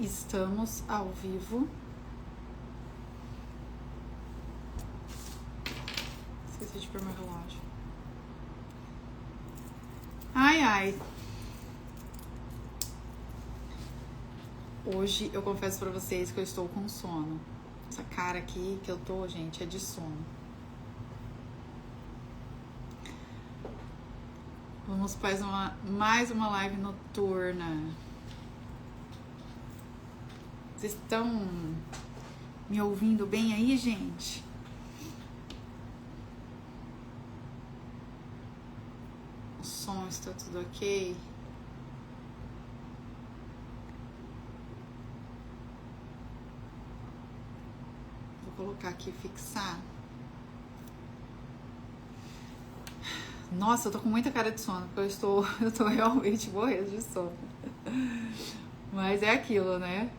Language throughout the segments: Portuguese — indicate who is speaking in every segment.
Speaker 1: Estamos ao vivo. Esqueci de pôr meu relógio. Ai. Hoje eu confesso pra vocês que eu estou com sono. Essa cara aqui que eu tô, gente, é de sono. Vamos fazer mais uma live noturna. Vocês estão me ouvindo bem aí, gente? O som está tudo ok? Vou colocar aqui fixar. Nossa, eu tô com muita cara de sono, porque eu tô realmente morrendo de sono. Mas é aquilo, né?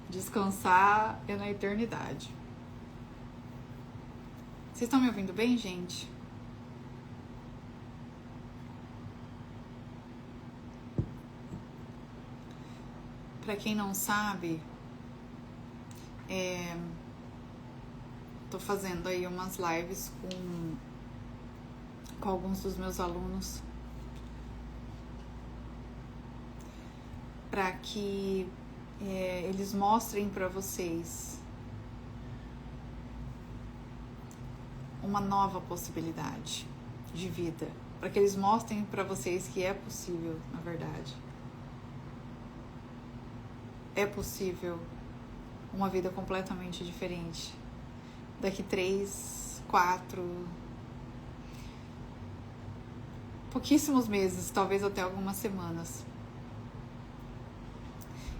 Speaker 1: Descansar é na eternidade. Vocês estão me ouvindo bem, gente? Pra quem não sabe, tô fazendo aí umas lives com alguns dos meus alunos para que eles mostrem para vocês uma nova possibilidade de vida, para que eles mostrem para vocês que é possível, na verdade. É possível uma vida completamente diferente. Daqui 3, 4, pouquíssimos meses, talvez até algumas semanas.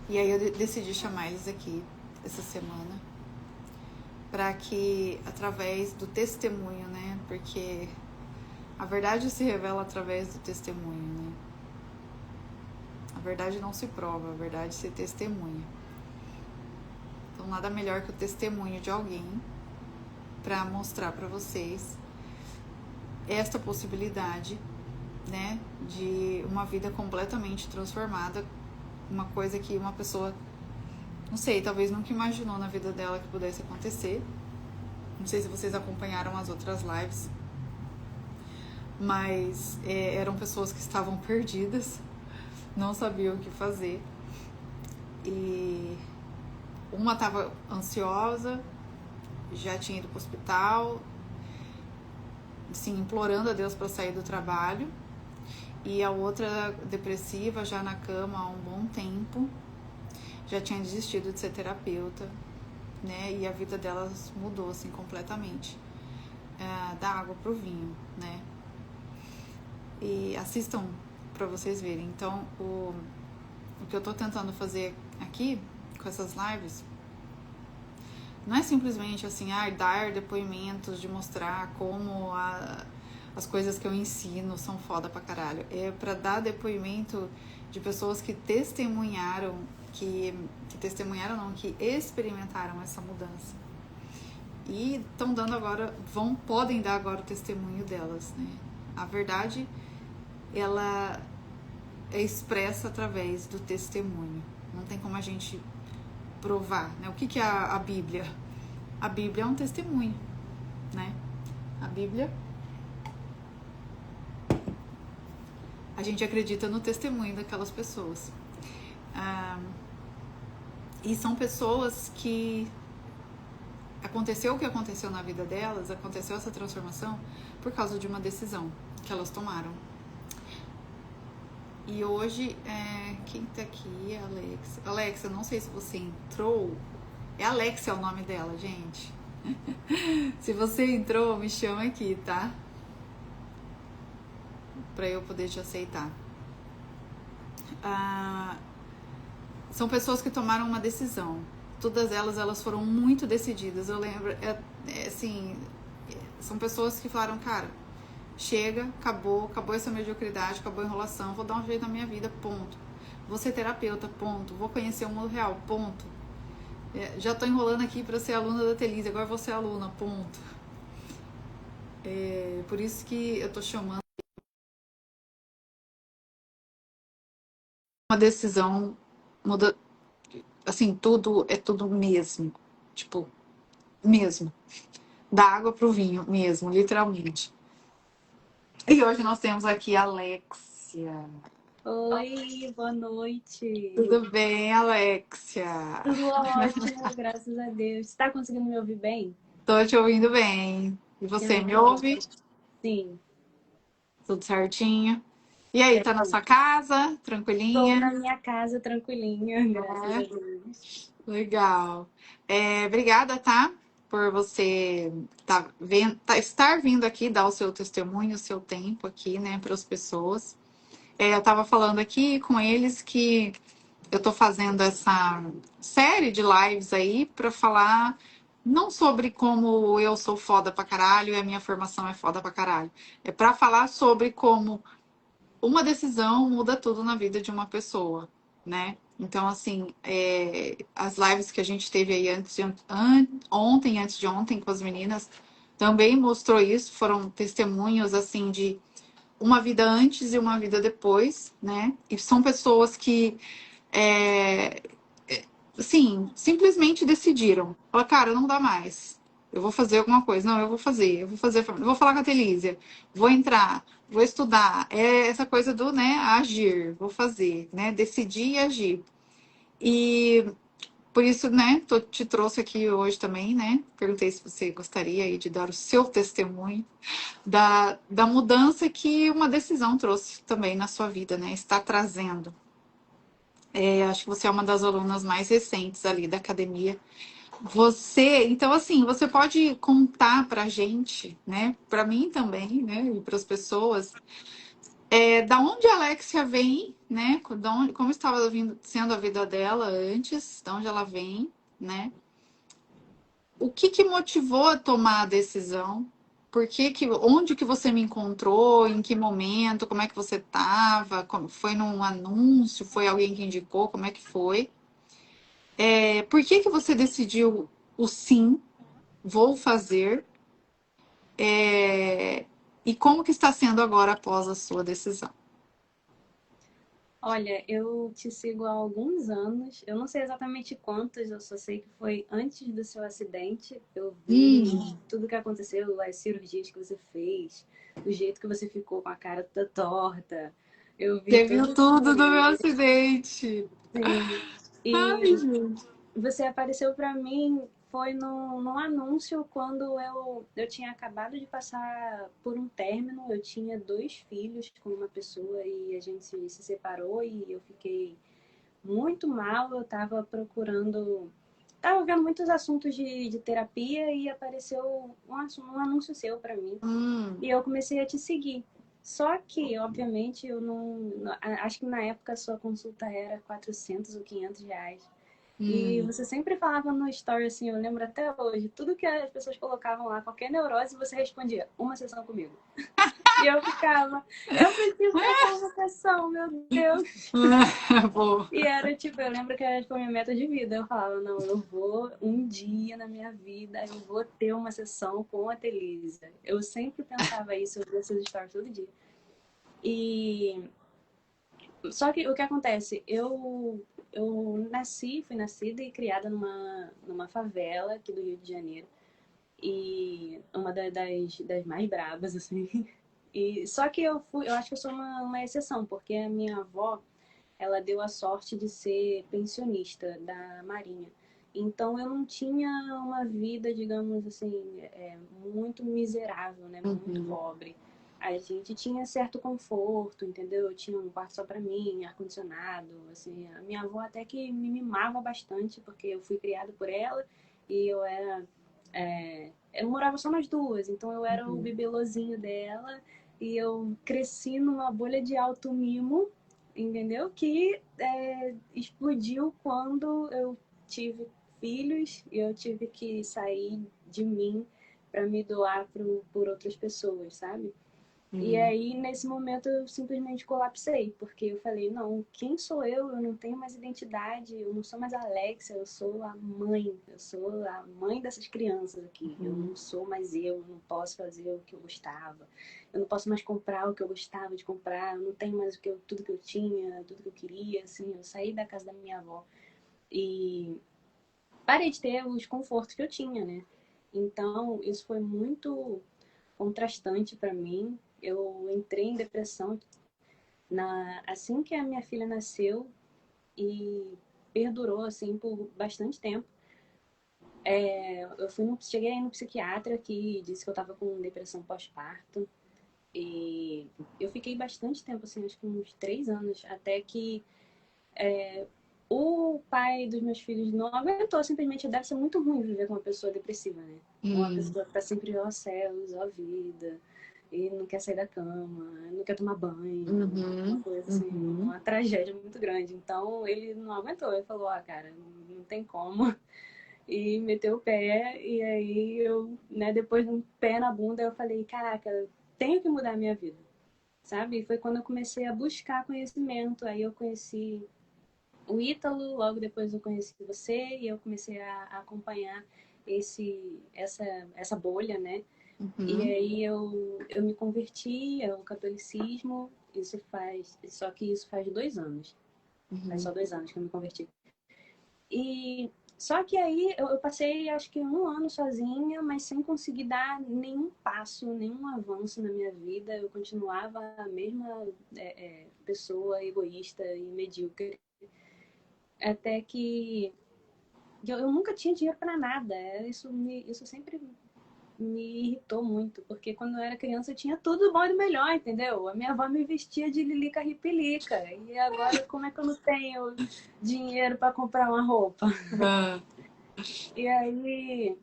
Speaker 1: E aí eu decidi chamar eles aqui essa semana para que, através do testemunho, né? Porque a verdade se revela através do testemunho, né? A verdade não se prova, a verdade se testemunha. Então nada melhor que o testemunho de alguém para mostrar para vocês esta possibilidade, né? De uma vida completamente transformada. Uma coisa que uma pessoa, não sei, talvez nunca imaginou na vida dela que pudesse acontecer. Não sei se vocês acompanharam as outras lives, mas eram pessoas que estavam perdidas, não sabiam o que fazer. E uma estava ansiosa, já tinha ido para o hospital, assim, implorando a Deus para sair do trabalho. E a outra depressiva, já na cama há um bom tempo, já tinha desistido de ser terapeuta, né? E a vida delas mudou, assim, completamente. Da água pro vinho, né? E assistam para vocês verem. Então, o que eu tô tentando fazer aqui, com essas lives, não é simplesmente, assim, dar depoimentos, de mostrar como as coisas que eu ensino são foda pra caralho. É pra dar depoimento de pessoas que testemunharam, que experimentaram essa mudança. E estão dando agora, podem dar agora o testemunho delas, né? A verdade, ela é expressa através do testemunho. Não tem como a gente provar, né? O que é a Bíblia? A Bíblia é um testemunho, né? A Bíblia, a gente acredita no testemunho daquelas pessoas. E são pessoas que aconteceu o que aconteceu na vida delas, aconteceu essa transformação por causa de uma decisão que elas tomaram. E hoje, quem tá aqui é a Alexa. Alexa, não sei se você entrou. É Alexa o nome dela, gente. Se você entrou, me chama aqui, tá? Pra eu poder te aceitar. São pessoas que tomaram uma decisão. Todas elas foram muito decididas. Eu lembro, assim, são pessoas que falaram, cara, chega, acabou essa mediocridade, acabou a enrolação, vou dar um jeito na minha vida, ponto. Vou ser terapeuta, ponto. Vou conhecer o mundo real, ponto. Já tô enrolando aqui para ser aluna da Telise, agora vou ser aluna, ponto. Por isso que eu tô chamando uma decisão assim, tudo é tudo mesmo. Tipo, mesmo. Da água pro vinho mesmo, literalmente. E hoje nós temos aqui a Alexia.
Speaker 2: Oi, boa noite.
Speaker 1: Tudo bem, Alexia?
Speaker 2: Tudo ótimo, graças a Deus. Está conseguindo me ouvir bem?
Speaker 1: Tô te ouvindo bem. E você
Speaker 2: Ai,
Speaker 1: me
Speaker 2: que bom.
Speaker 1: ouve?
Speaker 2: Sim,
Speaker 1: Tudo certinho? E aí, tá na sua
Speaker 2: perfeito.
Speaker 1: casa?
Speaker 2: Estou
Speaker 1: Tranquilinha?
Speaker 2: na minha casa tranquilinha, graças a
Speaker 1: É,
Speaker 2: Deus.
Speaker 1: legal. Obrigada, tá? Por você estar vindo aqui dar o seu testemunho, o seu tempo aqui, né, para as pessoas. Eu estava falando aqui com eles que eu estou fazendo essa série de lives aí para falar não sobre como eu sou foda pra caralho e a minha formação é foda pra caralho. É para falar sobre como uma decisão muda tudo na vida de uma pessoa, né? Então, assim, as lives que a gente teve aí ontem, antes de ontem, com as meninas, também mostrou isso. Foram testemunhos, assim, de uma vida antes e uma vida depois, né? E são pessoas que é, sim, simplesmente decidiram. Falaram, cara, não dá mais. Eu vou fazer alguma coisa. Não, eu vou falar com a Telísia, vou entrar, vou estudar. É essa coisa do, né, agir, vou fazer, né, decidir e agir. E por isso, né, te trouxe aqui hoje também, né, perguntei se você gostaria aí de dar o seu testemunho da mudança que uma decisão trouxe também na sua vida, né, está trazendo. Acho que você é uma das alunas mais recentes ali da academia. Então assim, você pode contar pra gente, né? Pra mim também, né? E para as pessoas, da onde a Alexia vem, né? Como estava sendo a vida dela antes, de onde ela vem, né? O que que motivou a tomar a decisão? Onde que você me encontrou? Em que momento? Como é que você estava? Foi num anúncio? Foi alguém que indicou? Como é que foi? Por que que você decidiu o sim, vou fazer? É, E como que está sendo agora após a sua decisão?
Speaker 2: Olha, eu te sigo há alguns anos. Eu não sei exatamente quantos, eu só sei que foi antes do seu acidente. Eu vi
Speaker 1: Hum,
Speaker 2: tudo que aconteceu, as cirurgias que você fez, o jeito que você ficou com a cara toda torta. Eu vi
Speaker 1: você viu
Speaker 2: todas as
Speaker 1: tudo do meu
Speaker 2: coisas.
Speaker 1: acidente.
Speaker 2: Sim.
Speaker 1: Ai,
Speaker 2: E
Speaker 1: gente.
Speaker 2: você apareceu para mim foi no anúncio quando eu tinha acabado de passar por um término. Eu tinha dois filhos com uma pessoa e a gente se separou e eu fiquei muito mal. Eu estava procurando. Estava vendo muitos assuntos de terapia e apareceu um anúncio seu para mim.
Speaker 1: Hum,
Speaker 2: E eu comecei a te seguir. Só que, obviamente, eu acho que na época a sua consulta era 400 ou 500 reais. E
Speaker 1: hum.
Speaker 2: você sempre falava no story, assim, eu lembro até hoje, tudo que as pessoas colocavam lá, qualquer neurose, você respondia, uma sessão comigo. E eu ficava, eu preciso dessa uma sessão, meu Deus.
Speaker 1: Vou.
Speaker 2: E era tipo, eu lembro que era tipo, a minha meta de vida. Eu falava, não, eu vou um dia na minha vida, eu vou ter uma sessão com a Telisa. Eu sempre pensava isso, eu via essas stories todo dia. E só que o que acontece? Eu fui nascida e criada numa favela aqui do Rio de Janeiro. E uma das mais brabas, assim. E, só que eu acho que eu sou uma exceção, porque a minha avó, ela deu a sorte de ser pensionista da Marinha. Então eu não tinha uma vida, digamos assim, muito miserável, né? Muito
Speaker 1: Uhum,
Speaker 2: pobre. A gente tinha certo conforto, entendeu? Eu tinha um quarto só para mim, ar-condicionado, assim. A minha avó até que me mimava bastante, porque eu fui criada por ela e eu morava só nós duas, então eu era o
Speaker 1: uhum,
Speaker 2: bibelozinho dela e eu cresci numa bolha de alto mimo, entendeu? Que explodiu quando eu tive filhos e eu tive que sair de mim para me doar por outras pessoas, sabe? E
Speaker 1: uhum,
Speaker 2: aí, nesse momento, eu simplesmente colapsei, porque eu falei, não, quem sou eu? Eu não tenho mais identidade, eu não sou mais a Alexia, eu sou a mãe, eu sou a mãe dessas crianças aqui. Eu
Speaker 1: uhum,
Speaker 2: não sou mais eu não posso fazer o que eu gostava, eu não posso mais comprar o que eu gostava de comprar, eu não tenho mais tudo que eu tinha, tudo que eu queria, assim, eu saí da casa da minha avó. E parei de ter os confortos que eu tinha, né? Então, isso foi muito contrastante para mim. Eu entrei em depressão assim que a minha filha nasceu e perdurou assim por bastante tempo. Cheguei aí no psiquiatra que disse que eu estava com depressão pós-parto. E eu fiquei bastante tempo, assim, acho que uns 3 anos, até que o pai dos meus filhos não aguentou, simplesmente deve ser muito ruim viver com uma pessoa depressiva, né? Uma pessoa que tá sempre, ó céus, ó vida, e não quer sair da cama, não quer tomar banho, uma coisa assim, uma tragédia muito grande. Então ele não aguentou, ele falou, cara, não tem como. E meteu o pé, e aí eu, né, depois de um pé na bunda, eu falei, caraca, tenho que mudar a minha vida, sabe? E foi quando eu comecei a buscar conhecimento, aí eu conheci o Ítalo, logo depois eu conheci você e eu comecei a acompanhar essa bolha, né? E aí eu me converti ao catolicismo, só que isso faz 2 anos. Faz só 2 anos que eu me converti. E só que aí eu passei acho que 1 ano sozinha, mas sem conseguir dar nenhum passo, nenhum avanço na minha vida. Eu continuava a mesma pessoa egoísta e medíocre. Até que eu nunca tinha dinheiro para nada. Isso sempre me irritou muito, porque quando eu era criança eu tinha tudo bom e do melhor, entendeu? A minha avó me vestia de lilica ripelica. E agora como é que eu não tenho dinheiro para comprar uma roupa? E aí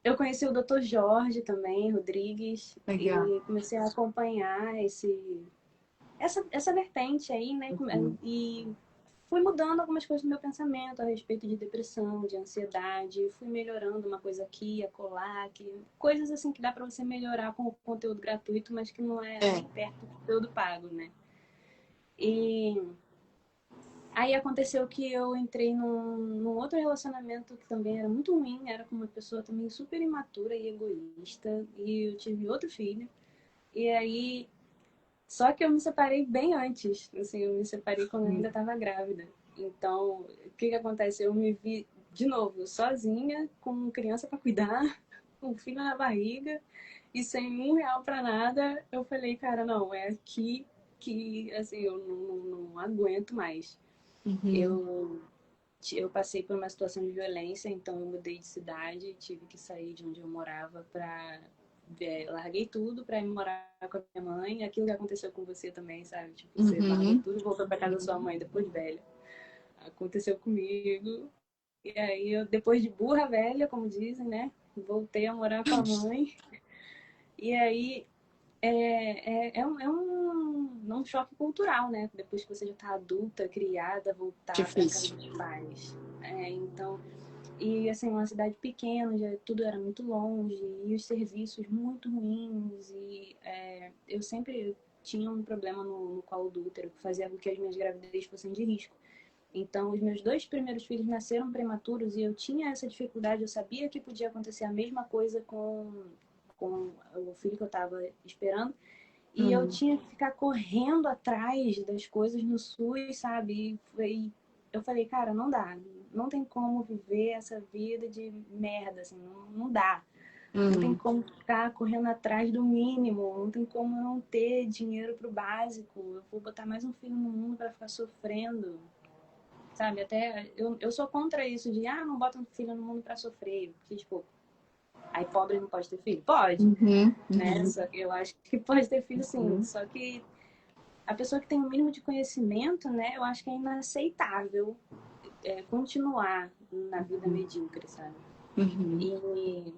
Speaker 2: eu conheci o Dr. Jorge também, Rodrigues,
Speaker 1: Legal.
Speaker 2: e comecei a acompanhar essa vertente aí, né? E fui mudando algumas coisas no meu pensamento a respeito de depressão, de ansiedade, fui melhorando uma coisa aqui, acolá, coisas assim que dá para você melhorar com o conteúdo gratuito, mas que não é nem perto do conteúdo pago, né? E aí aconteceu que eu entrei num outro relacionamento que também era muito ruim, era com uma pessoa também super imatura e egoísta, e eu tive outro filho. E aí, só que eu me separei bem antes, assim, eu me separei quando eu ainda estava grávida. Então, o que acontece? Eu me vi de novo sozinha, com criança para cuidar, com filho na barriga e sem R$ 1 para nada. Eu falei, cara, não, é aqui que, assim, eu não aguento mais. Eu passei por uma situação de violência, então eu mudei de cidade, tive que sair de onde eu morava para larguei tudo para ir morar com a minha mãe. Aquilo que aconteceu com você também, sabe? Tipo, você largou tudo e voltou para casa da sua mãe depois de velha. Aconteceu comigo. E aí eu, depois de burra velha, como dizem, né? Voltei a morar com a mãe. E aí é um choque cultural, né? Depois que você já tá adulta, criada, voltar para casa dos pais. Então, e assim, uma cidade pequena, já tudo era muito longe, e os serviços muito ruins, e eu sempre tinha um problema no colo do útero, que fazia com que as minhas gravidez fossem de risco. Então, os meus 2 primeiros filhos nasceram prematuros e eu tinha essa dificuldade, eu sabia que podia acontecer a mesma coisa com o filho que eu estava esperando, e eu tinha que ficar correndo atrás das coisas no SUS, sabe? E eu falei, cara, não dá. Não tem como viver essa vida de merda, assim. Não dá. Não tem como ficar correndo atrás do mínimo. Não tem como não ter dinheiro pro básico. Eu vou botar mais um filho no mundo para ficar sofrendo. Sabe? Até eu sou contra isso de, não bota um filho no mundo para sofrer. Porque, tipo, aí pobre não pode ter filho? Pode. Né? Só que eu acho que pode ter filho sim. Só que a pessoa que tem o mínimo de conhecimento, né? Eu acho que é inaceitável continuar na vida medíocre, sabe? E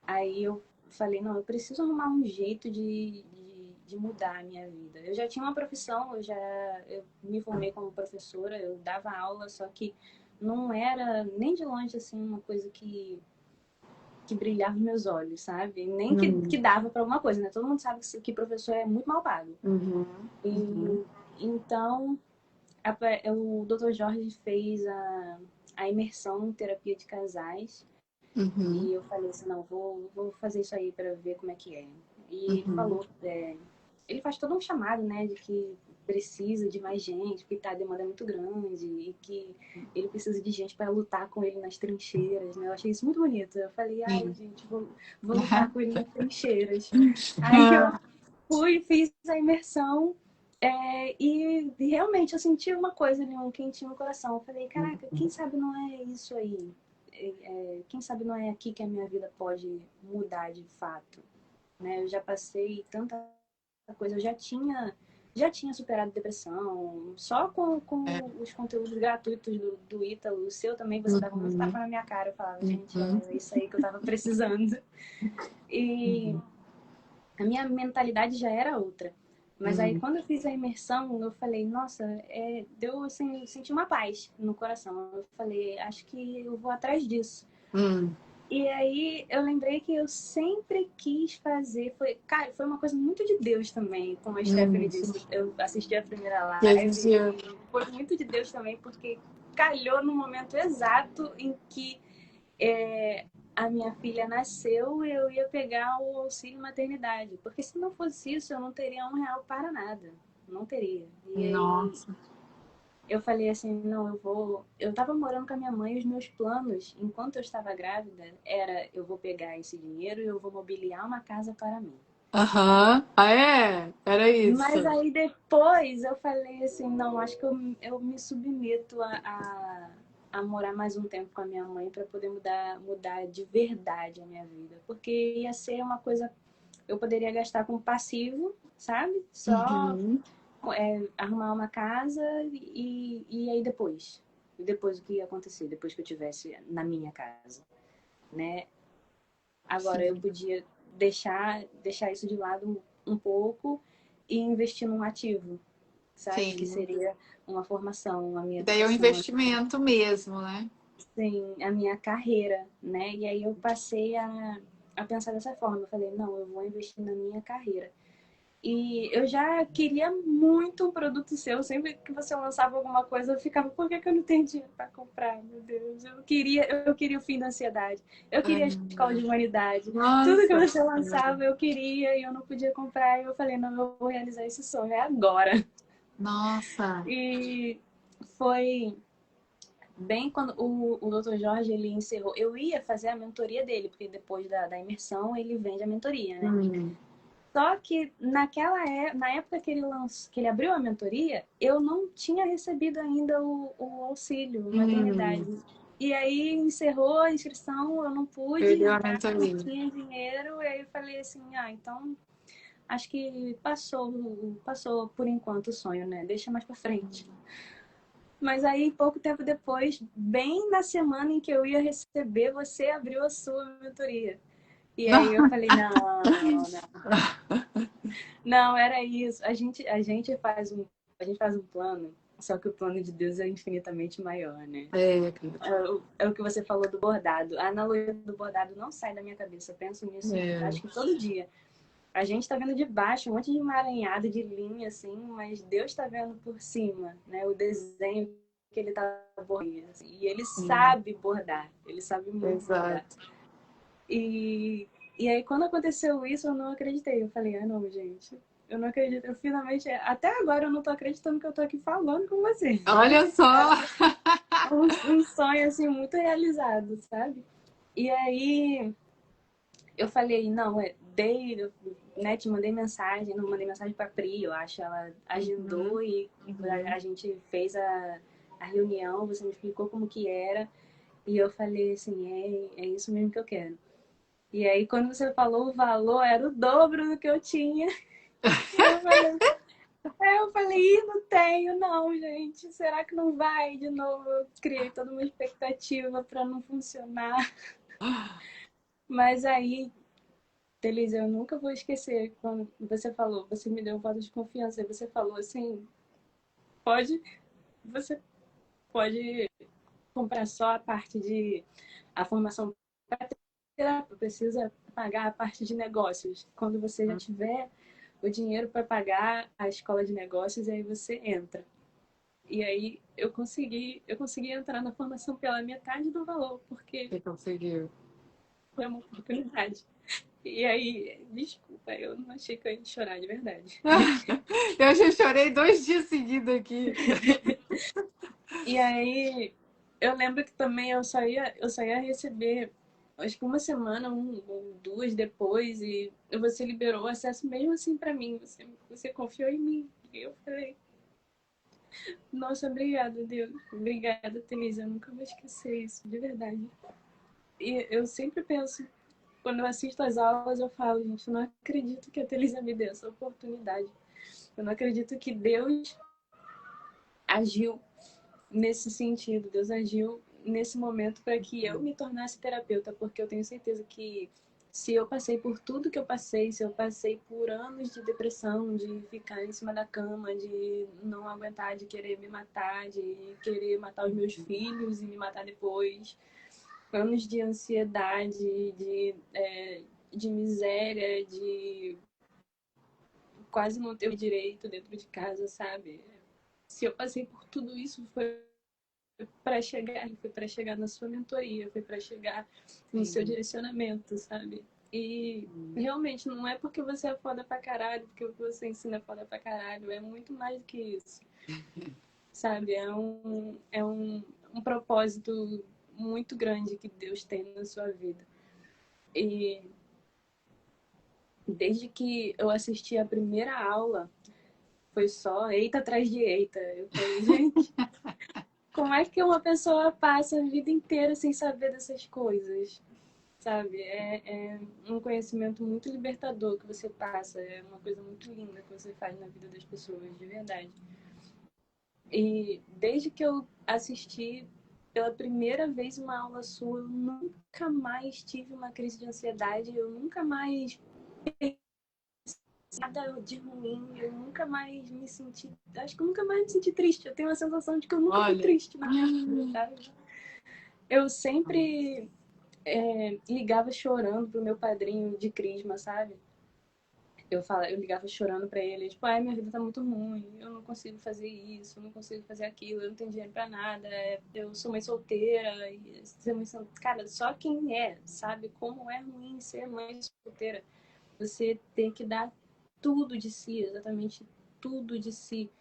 Speaker 2: aí eu falei, não, eu preciso arrumar um jeito de mudar a minha vida. Eu já tinha uma profissão, eu me formei como professora, eu dava aula, só que não era nem de longe assim uma coisa que brilhava nos meus olhos, sabe? Nem que dava para alguma coisa, né? Todo mundo sabe que professor é muito mal pago. E então o Dr. Jorge fez a imersão em terapia de casais. E eu falei assim, não, vou fazer isso aí para ver como é que é. E ele falou, ele faz todo um chamado, né, de que precisa de mais gente, porque tá, a demanda é muito grande e que ele precisa de gente para lutar com ele nas trincheiras, né? Eu achei isso muito bonito. Eu falei, ai,
Speaker 1: Sim.
Speaker 2: gente, vou lutar com ele nas trincheiras. Aí eu fui, fiz a imersão e realmente eu senti uma coisa ali, um quentinho no coração. Eu falei, caraca, quem sabe não é isso aí? Quem sabe não é aqui que a minha vida pode mudar de fato, né? Eu já passei tanta coisa, eu já tinha superado depressão, só
Speaker 1: É.
Speaker 2: com os conteúdos gratuitos do Ítalo, o seu também, você dava muito
Speaker 1: Uhum.
Speaker 2: tapa na minha cara, eu falava, gente,
Speaker 1: Uhum.
Speaker 2: é isso aí que eu tava precisando. E a minha mentalidade já era outra. Mas aí,
Speaker 1: Uhum.
Speaker 2: quando eu fiz a imersão, eu falei, nossa, deu assim, senti uma paz no coração. Eu falei, acho que eu vou atrás disso.
Speaker 1: Uhum.
Speaker 2: E aí eu lembrei que eu sempre quis fazer, cara, foi uma coisa muito de Deus também, como a Stephanie
Speaker 1: Uhum.
Speaker 2: disse. Eu assisti a primeira
Speaker 1: Que a
Speaker 2: live
Speaker 1: gente...
Speaker 2: e foi muito de Deus também, porque calhou no momento exato em que a minha filha nasceu e eu ia pegar o auxílio maternidade. Porque se não fosse isso, eu não teria R$ 1 para nada. Não teria. E aí
Speaker 1: Nossa.
Speaker 2: eu falei assim, não, eu vou. Eu tava morando com a minha mãe e os meus planos, enquanto eu estava grávida, era eu vou pegar esse dinheiro e eu vou mobiliar uma casa para mim.
Speaker 1: Aham. Ah, é? Era
Speaker 2: Mas
Speaker 1: isso.
Speaker 2: aí depois eu falei assim, não, acho que eu me submeto a morar mais um tempo com a minha mãe para poder mudar de verdade a minha vida. Porque ia ser uma coisa, eu poderia gastar com passivo, sabe? Só
Speaker 1: Uhum.
Speaker 2: arrumar uma casa e aí depois. E depois o que ia acontecer, depois que eu tivesse na minha casa, né? Agora eu
Speaker 1: Sim.
Speaker 2: podia deixar isso de lado um pouco e investir num ativo, sabe? Que
Speaker 1: Sim.
Speaker 2: seria uma formação, a minha
Speaker 1: E daí é um
Speaker 2: educação,
Speaker 1: investimento mesmo, né?
Speaker 2: assim, a minha carreira, né? E aí eu passei a pensar dessa forma. Eu falei, não, eu vou investir na minha carreira. E eu já queria muito um produto seu. Sempre que você lançava alguma coisa, eu ficava, por que eu não tenho dinheiro para comprar? Meu Deus, eu queria o fim da ansiedade. Eu queria a escola de humanidade. Tudo que
Speaker 1: Nossa.
Speaker 2: você lançava, eu queria e eu não podia comprar. E eu falei, não, eu vou realizar esse sonho, é agora.
Speaker 1: Nossa.
Speaker 2: E foi bem quando o Dr. Jorge ele encerrou. Eu ia fazer a mentoria dele, porque depois da imersão ele vende a mentoria, né?
Speaker 1: Hum.
Speaker 2: Só que na época que ele abriu a mentoria, eu não tinha recebido ainda o auxílio
Speaker 1: Hum.
Speaker 2: maternidade. E aí encerrou a inscrição, eu não pude
Speaker 1: Perdeu a
Speaker 2: entrar, não
Speaker 1: mentoria.
Speaker 2: tinha dinheiro, e aí eu falei assim, então acho que passou por enquanto o sonho, né? Deixa mais pra frente. Mas aí, pouco tempo depois, bem na semana em que eu ia receber, você abriu a sua mentoria. E aí eu falei, não, não, era isso. A gente faz um plano, só que o plano de Deus é infinitamente maior, né?
Speaker 1: É, cara.
Speaker 2: É o que você falou do bordado. A analogia do bordado não sai da minha cabeça. Eu penso nisso,
Speaker 1: É.
Speaker 2: acho que todo dia. A gente tá vendo de baixo um monte de emaranhado de linha, assim, mas Deus tá vendo por cima, né? O desenho que ele tá bordando. Assim. E ele
Speaker 1: Sim.
Speaker 2: sabe bordar. Ele sabe muito bordar.
Speaker 1: Exato.
Speaker 2: E, e aí, quando aconteceu isso, eu não acreditei. Eu falei, não, gente, eu não acredito. Eu finalmente, até agora, eu não tô acreditando que eu tô aqui falando com você.
Speaker 1: Olha só.
Speaker 2: Um sonho, assim, muito realizado, sabe? E aí, eu falei, não, né, te mandei mensagem, não mandei mensagem pra Pri, eu acho. Ela
Speaker 1: Uhum.
Speaker 2: agendou e
Speaker 1: Uhum.
Speaker 2: a gente fez a reunião, você me explicou como que era. E eu falei assim, é isso mesmo que eu quero. E aí, quando você falou o valor, era o dobro do que eu tinha. E eu falei, Ih, não tenho, não, gente. Será que não vai de novo? Eu criei toda uma expectativa para não funcionar. Mas aí, Delise, eu nunca vou esquecer quando você falou, você me deu um voto de confiança. E você falou assim, pode, você pode comprar só a parte de a formação para terapia, precisa pagar a parte de negócios. Quando você já tiver o dinheiro para pagar a escola de negócios, aí você entra. E aí eu consegui entrar na formação pela metade do valor, porque
Speaker 1: Você conseguiu.
Speaker 2: foi uma oportunidade. E aí, desculpa, eu não achei que eu ia chorar de verdade.
Speaker 1: Eu já chorei 2 dias seguidos aqui.
Speaker 2: E aí, eu lembro que também eu só ia receber, acho que uma semana, ou duas depois, e você liberou o acesso mesmo assim pra mim. Você confiou em mim. E eu falei, nossa, obrigada, Deus. Obrigada, Denise. Eu nunca vou esquecer isso, de verdade. E eu sempre penso, quando eu assisto as aulas, eu falo, gente, eu não acredito que a Teresa me deu essa oportunidade. Eu não acredito que Deus agiu nesse sentido. Deus agiu nesse momento para que eu me tornasse terapeuta, porque eu tenho certeza que se eu passei por tudo que eu passei, se eu passei por anos de depressão, de ficar em cima da cama, de não aguentar, de querer me matar, de querer matar os meus filhos e me matar depois, anos de ansiedade, de miséria, de quase não ter o direito dentro de casa, sabe? Se eu passei por tudo isso, foi para chegar na sua mentoria, foi para chegar no seu direcionamento, sabe? E realmente não é porque você é foda pra caralho, porque o que você ensina é foda pra caralho, é muito mais do que isso, sabe? É um propósito muito grande que Deus tem na sua vida. E desde que eu assisti a primeira aula, foi só eita atrás de eita. Eu falei, gente, como é que uma pessoa passa a vida inteira sem saber dessas coisas? Sabe? É um conhecimento muito libertador que você passa, é uma coisa muito linda que você faz na vida das pessoas, de verdade. E desde que eu assisti pela primeira vez uma aula sua, eu nunca mais tive uma crise de ansiedade, eu nunca mais nada de ruim, eu nunca mais me senti, acho que eu nunca mais me senti triste. Eu tenho a sensação de que eu nunca fui triste na minha vida, sabe? Eu sempre ligava chorando pro meu padrinho de crisma, sabe? Eu ligava chorando pra ele, tipo, ai, minha vida tá muito ruim, eu não consigo fazer isso, eu não consigo fazer aquilo, eu não tenho dinheiro pra nada, eu sou mãe solteira, e ser mãe solteira, cara, só quem sabe como é ruim ser mãe solteira. Você tem que dar tudo de si, exatamente tudo de si,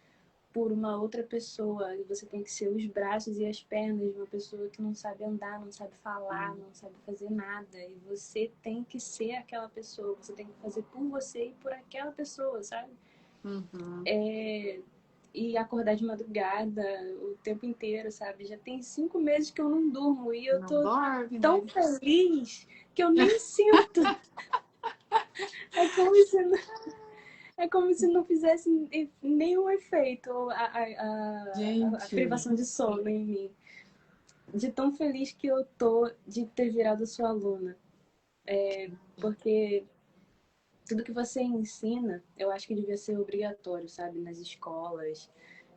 Speaker 2: por uma outra pessoa. E você tem que ser os braços e as pernas de uma pessoa que não sabe andar, não sabe falar, não sabe fazer nada. E você tem que ser aquela pessoa. Você tem que fazer por você e por aquela pessoa, sabe?
Speaker 1: Uhum.
Speaker 2: E acordar de madrugada o tempo inteiro, sabe? Já tem 5 meses que eu não durmo e eu
Speaker 1: Não
Speaker 2: tô
Speaker 1: dorme,
Speaker 2: tão
Speaker 1: né?
Speaker 2: feliz que eu nem sinto. É como se É como se não fizesse nenhum efeito a
Speaker 1: Gente,
Speaker 2: privação de sono em mim. De tão feliz que eu tô de ter virado sua aluna. Porque tudo que você ensina, eu acho que devia ser obrigatório, sabe? Nas escolas,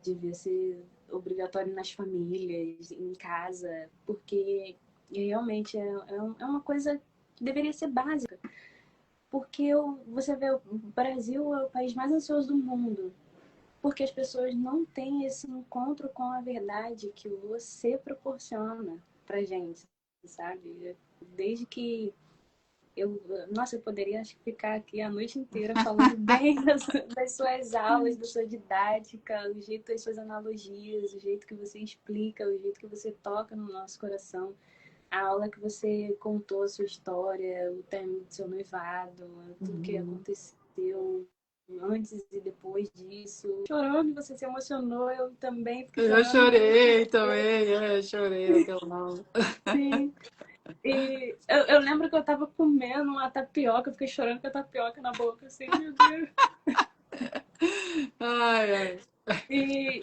Speaker 2: devia ser obrigatório nas famílias, em casa, porque realmente é uma coisa que deveria ser básica. Porque você vê, o Brasil é o país mais ansioso do mundo. Porque as pessoas não têm esse encontro com a verdade que você proporciona pra gente, sabe? Desde que eu, nossa, eu poderia acho que ficar aqui a noite inteira falando bem das suas aulas, da sua didática, o jeito das suas analogias, o jeito que você explica, o jeito que você toca no nosso coração. A aula que você contou a sua história, o término do seu noivado, tudo que aconteceu antes e depois disso. Chorando, você se emocionou, eu também fiquei
Speaker 1: eu
Speaker 2: chorando.
Speaker 1: chorei também, eu chorei naquela aula.
Speaker 2: Sim. E eu lembro que eu tava comendo uma tapioca, eu fiquei chorando com a tapioca na boca, assim, meu Deus.
Speaker 1: Ai, ai.
Speaker 2: E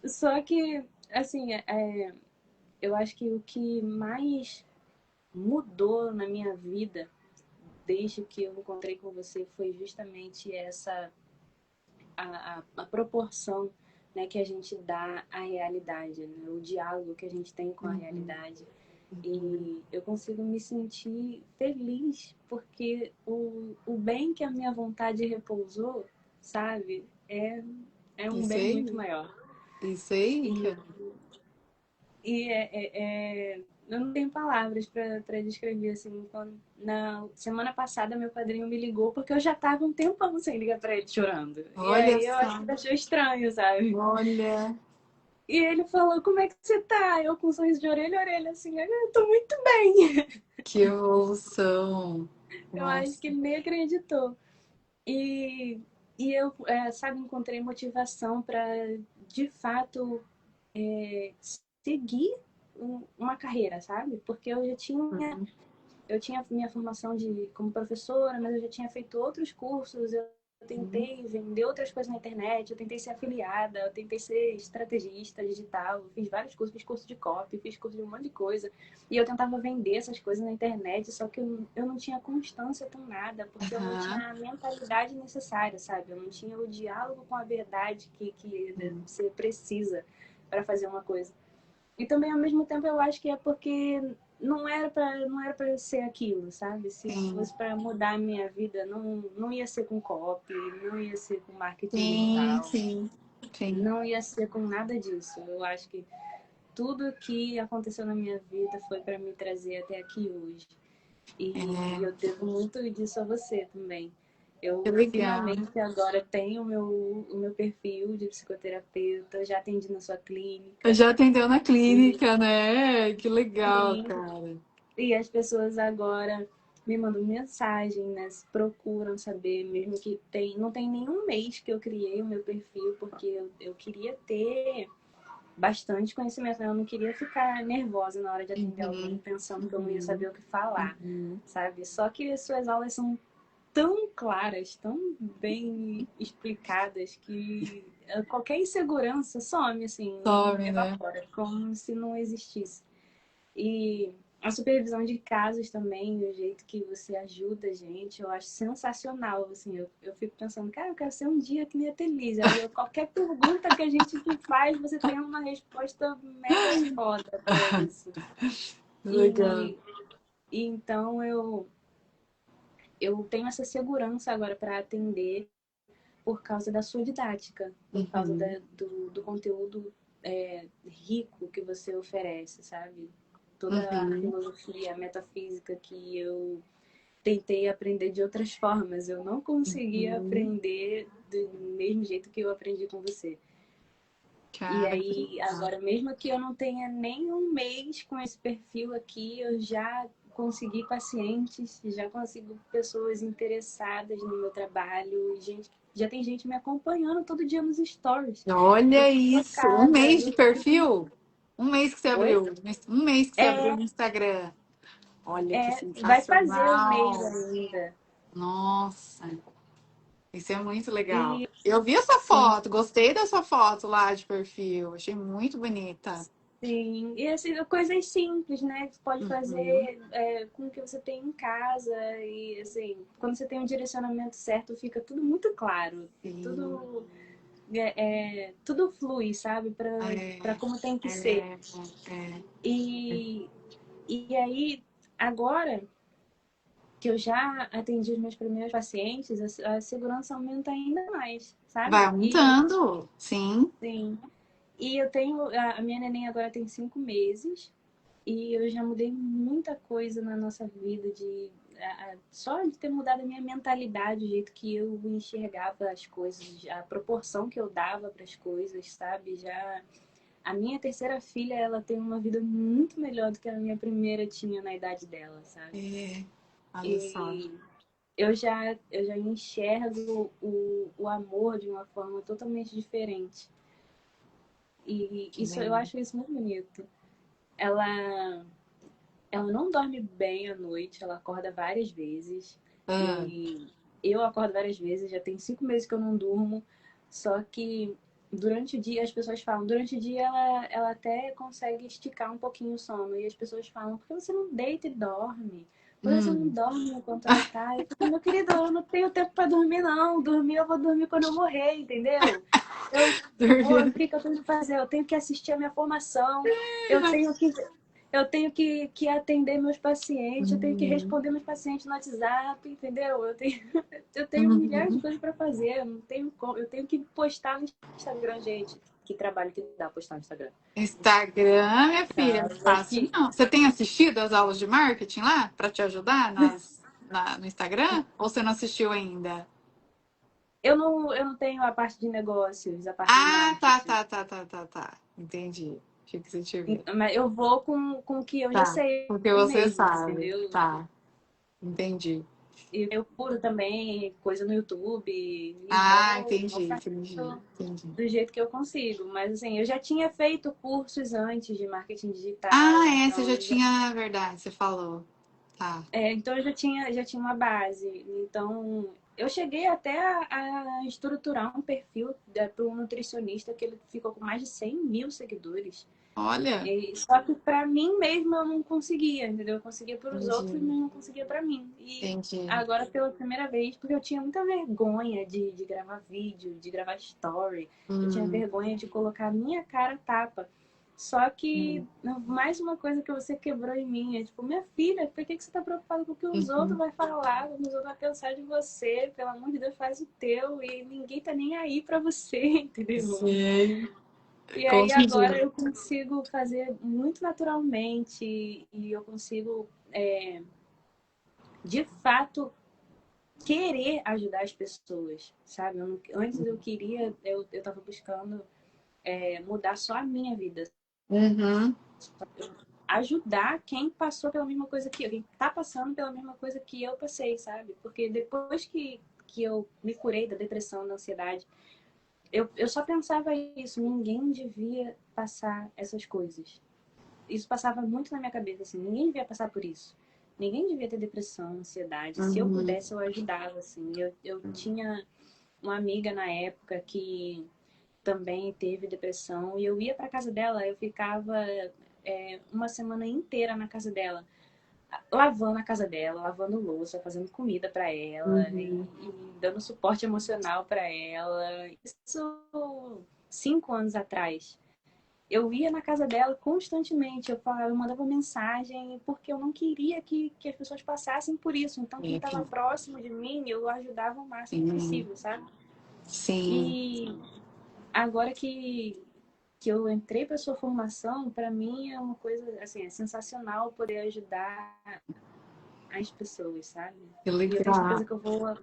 Speaker 2: só que, assim, eu acho que o que mais mudou na minha vida desde que eu encontrei com você foi justamente a proporção, né, que a gente dá à realidade, né, o diálogo que a gente tem com a realidade. E eu consigo me sentir feliz porque o bem que a minha vontade repousou, sabe, é um
Speaker 1: Isso
Speaker 2: bem muito
Speaker 1: aí,
Speaker 2: maior.
Speaker 1: isso aí,
Speaker 2: E,
Speaker 1: cara.
Speaker 2: e eu não tenho palavras para descrever, assim. Na semana passada, meu padrinho me ligou porque eu já tava um tempão sem ligar para ele chorando. E
Speaker 1: Olha
Speaker 2: aí eu acho
Speaker 1: só.
Speaker 2: que ele achou estranho, sabe?
Speaker 1: Olha,
Speaker 2: E ele falou, como é que você tá? Eu com um sorriso de orelha a orelha, assim, eu tô muito bem.
Speaker 1: que evolução.
Speaker 2: Eu acho que
Speaker 1: Nossa.
Speaker 2: ele nem acreditou. E, e eu, sabe, encontrei motivação para, de fato, seguir uma carreira, sabe? Porque eu tinha minha formação como professora, mas eu já tinha feito outros cursos, eu
Speaker 1: Uhum.
Speaker 2: tentei vender outras coisas na internet, eu tentei ser afiliada, eu tentei ser estrategista digital, eu fiz vários cursos, fiz curso de copy, fiz curso de um monte de coisa, e eu tentava vender essas coisas na internet, só que eu não tinha constância com nada, porque eu não
Speaker 1: Aham.
Speaker 2: tinha a mentalidade necessária, sabe? Eu não tinha o diálogo com a verdade que você precisa para fazer uma coisa. E também, ao mesmo tempo, eu acho que é porque não era para ser aquilo, sabe? Se
Speaker 1: Sim,
Speaker 2: fosse para mudar a minha vida, não ia ser com copy, não ia ser com marketing
Speaker 1: sim,
Speaker 2: digital,
Speaker 1: sim, sim.
Speaker 2: não ia ser com nada disso. Eu acho que tudo que aconteceu na minha vida foi para me trazer até aqui hoje. E
Speaker 1: É,
Speaker 2: eu devo muito disso a você também.
Speaker 1: que
Speaker 2: Eu
Speaker 1: legal.
Speaker 2: finalmente agora tenho o meu perfil de psicoterapeuta, já atendi na sua clínica.
Speaker 1: Já atendeu na
Speaker 2: E,
Speaker 1: clínica, né? Que legal,
Speaker 2: sim,
Speaker 1: cara.
Speaker 2: e as pessoas agora me mandam mensagem, né? Procuram saber, mesmo que não tem nenhum mês que eu criei o meu perfil, porque eu queria ter bastante conhecimento, né? Eu não queria ficar nervosa na hora de atender alguém,
Speaker 1: Uhum,
Speaker 2: pensando que eu não ia
Speaker 1: uhum,
Speaker 2: saber o que falar,
Speaker 1: uhum.
Speaker 2: sabe? Só que as suas aulas são tão claras, tão bem explicadas, que qualquer insegurança some, assim,
Speaker 1: Some, né?
Speaker 2: evapora, como se não existisse. E a supervisão de casos também, o jeito que você ajuda a gente, eu acho sensacional. Assim, eu fico pensando, cara, eu quero ser um dia que nem a Telise. Aí qualquer pergunta que a gente te faz, você tem uma resposta mega foda para isso.
Speaker 1: Legal.
Speaker 2: E, e então eu tenho essa segurança agora para atender por causa da sua didática, por causa
Speaker 1: Uhum,
Speaker 2: do conteúdo rico que você oferece, sabe? Toda a
Speaker 1: uhum,
Speaker 2: filosofia, a metafísica que eu tentei aprender de outras formas, eu não conseguia
Speaker 1: uhum.
Speaker 2: aprender do mesmo jeito que eu aprendi com você. E
Speaker 1: Cara, que
Speaker 2: aí,
Speaker 1: legal.
Speaker 2: agora, mesmo que eu não tenha nem um mês com esse perfil aqui, eu já consegui pacientes, já consigo pessoas interessadas no meu trabalho, gente, já tem gente me acompanhando todo dia nos stories. Eu
Speaker 1: Olha
Speaker 2: fico
Speaker 1: isso. Um
Speaker 2: chocada,
Speaker 1: mês de
Speaker 2: eu fico.
Speaker 1: perfil? Um mês que você
Speaker 2: Oi?
Speaker 1: abriu. Um mês que você abriu
Speaker 2: É,
Speaker 1: no Instagram. Olha que
Speaker 2: vai fazer um mês
Speaker 1: sensacional.
Speaker 2: ainda.
Speaker 1: Nossa, isso é muito legal.
Speaker 2: E,
Speaker 1: Eu vi essa
Speaker 2: e
Speaker 1: foto, gostei da sua foto lá de perfil. Achei muito bonita.
Speaker 2: sim, e assim, coisas simples, né? Que você pode
Speaker 1: Uhum.
Speaker 2: fazer com o que você tem em casa. E assim, quando você tem um direcionamento certo, fica tudo muito claro.
Speaker 1: Sim.
Speaker 2: Tudo flui, sabe? Para
Speaker 1: É,
Speaker 2: como tem que ser.
Speaker 1: é, é.
Speaker 2: E, e aí, agora que eu já atendi os meus primeiros pacientes, a segurança aumenta ainda mais,
Speaker 1: Vai
Speaker 2: sabe? E
Speaker 1: aumentando. Sim.
Speaker 2: sim. E eu tenho. A minha neném agora tem 5 meses. E eu já mudei muita coisa na nossa vida, só de ter mudado a minha mentalidade, o jeito que eu enxergava as coisas, a proporção que eu dava para as coisas, sabe? Já a minha terceira filha, ela tem uma vida muito melhor do que a minha primeira tinha na idade dela, sabe?
Speaker 1: É. Olha só.
Speaker 2: E eu já enxergo o amor de uma forma totalmente diferente. E
Speaker 1: Que
Speaker 2: isso eu
Speaker 1: legal.
Speaker 2: acho isso muito bonito. Ela Ela não dorme bem à noite, ela acorda várias vezes.
Speaker 1: Ah,
Speaker 2: E eu acordo várias vezes, já tem 5 meses que eu não durmo. Só que durante o dia, as pessoas falam, durante o dia ela até consegue esticar um pouquinho o sono. E as pessoas falam, por que você não deita e dorme? Por que você não
Speaker 1: hum.
Speaker 2: dorme enquanto ela tá? Eu fico, meu querido, eu não tenho tempo pra dormir, não. Dormir, eu vou dormir quando eu morrer, entendeu? Eu, pô, o
Speaker 1: Dormindo.
Speaker 2: que eu tenho que fazer? Eu tenho que assistir a minha formação, eu tenho que eu tenho que atender meus pacientes, eu tenho que
Speaker 1: Uhum.
Speaker 2: responder meus pacientes no WhatsApp, entendeu? Eu tenho milhares de
Speaker 1: Uhum.
Speaker 2: coisas para fazer, eu não tenho como, eu tenho que postar no Instagram, gente. Que trabalho que dá postar no Instagram.
Speaker 1: Instagram, minha filha, não é
Speaker 2: Sabe?
Speaker 1: fácil não. Você tem assistido as aulas de marketing lá para te ajudar no Instagram? Ou você não assistiu ainda?
Speaker 2: Eu não tenho a parte de negócios, a parte de
Speaker 1: Ah, tá,
Speaker 2: marketing.
Speaker 1: tá, tá, tá, tá, tá. Entendi. Achei que você tivesse.
Speaker 2: Mas eu vou com o que eu já
Speaker 1: Tá,
Speaker 2: sei
Speaker 1: porque você
Speaker 2: mesmo,
Speaker 1: sabe.
Speaker 2: entendeu?
Speaker 1: Tá, entendi.
Speaker 2: E eu puro também coisa no YouTube e
Speaker 1: Ah,
Speaker 2: vou
Speaker 1: entendi, entendi,
Speaker 2: fazendo
Speaker 1: entendi.
Speaker 2: do jeito que eu consigo. Mas assim, eu já tinha feito cursos antes de marketing
Speaker 1: Ah,
Speaker 2: digital,
Speaker 1: é, você
Speaker 2: então
Speaker 1: já tinha, verdade, você falou. Tá.
Speaker 2: então eu já tinha uma base. Então eu cheguei até a estruturar um perfil para um nutricionista que ele ficou com mais de 100 mil seguidores.
Speaker 1: Olha,
Speaker 2: Só que para mim mesma eu não conseguia, entendeu? Eu conseguia para os outros,
Speaker 1: entendi,
Speaker 2: mas não conseguia para mim. E
Speaker 1: entendi.
Speaker 2: agora pela primeira vez, porque eu tinha muita vergonha de gravar vídeo, de gravar story, eu tinha
Speaker 1: Hum,
Speaker 2: vergonha de colocar a minha cara tapa. Só que
Speaker 1: hum,
Speaker 2: mais uma coisa que você quebrou em mim é tipo, minha filha, por que você tá preocupada com o que os outros
Speaker 1: uhum.
Speaker 2: vão falar, o que os outros vão pensar de você? Pelo amor de Deus, faz o teu e ninguém tá nem aí pra você, entendeu?
Speaker 1: Sim,
Speaker 2: E aí agora
Speaker 1: consegui.
Speaker 2: eu consigo fazer muito naturalmente e eu consigo, de fato, querer ajudar as pessoas, sabe? Antes eu queria, eu tava buscando mudar só a minha vida,
Speaker 1: Uhum.
Speaker 2: ajudar quem passou pela mesma coisa que eu, quem tá passando pela mesma coisa que eu passei, sabe? Porque depois que eu me curei da depressão, da ansiedade, eu só pensava isso, ninguém devia passar essas coisas. Isso passava muito na minha cabeça, assim, ninguém devia passar por isso. Ninguém devia ter depressão, ansiedade. Se eu
Speaker 1: Uhum.
Speaker 2: pudesse, eu ajudava, assim. Eu tinha uma amiga na época que também teve depressão e eu ia para casa dela, eu ficava uma semana inteira na casa dela, lavando a casa dela, lavando louça, fazendo comida para ela
Speaker 1: Uhum.
Speaker 2: e dando suporte emocional para ela. Isso 5 anos atrás. Eu ia na casa dela constantemente, eu mandava mensagem, porque eu não queria que as pessoas passassem por isso. Então, quem estava
Speaker 1: Sim,
Speaker 2: próximo de mim, eu ajudava o máximo
Speaker 1: sim,
Speaker 2: possível, sabe?
Speaker 1: sim.
Speaker 2: E agora que eu entrei para sua formação, para mim é uma coisa assim, é sensacional poder ajudar as pessoas, sabe?
Speaker 1: Que
Speaker 2: E eu tenho certeza
Speaker 1: legal.
Speaker 2: que eu vou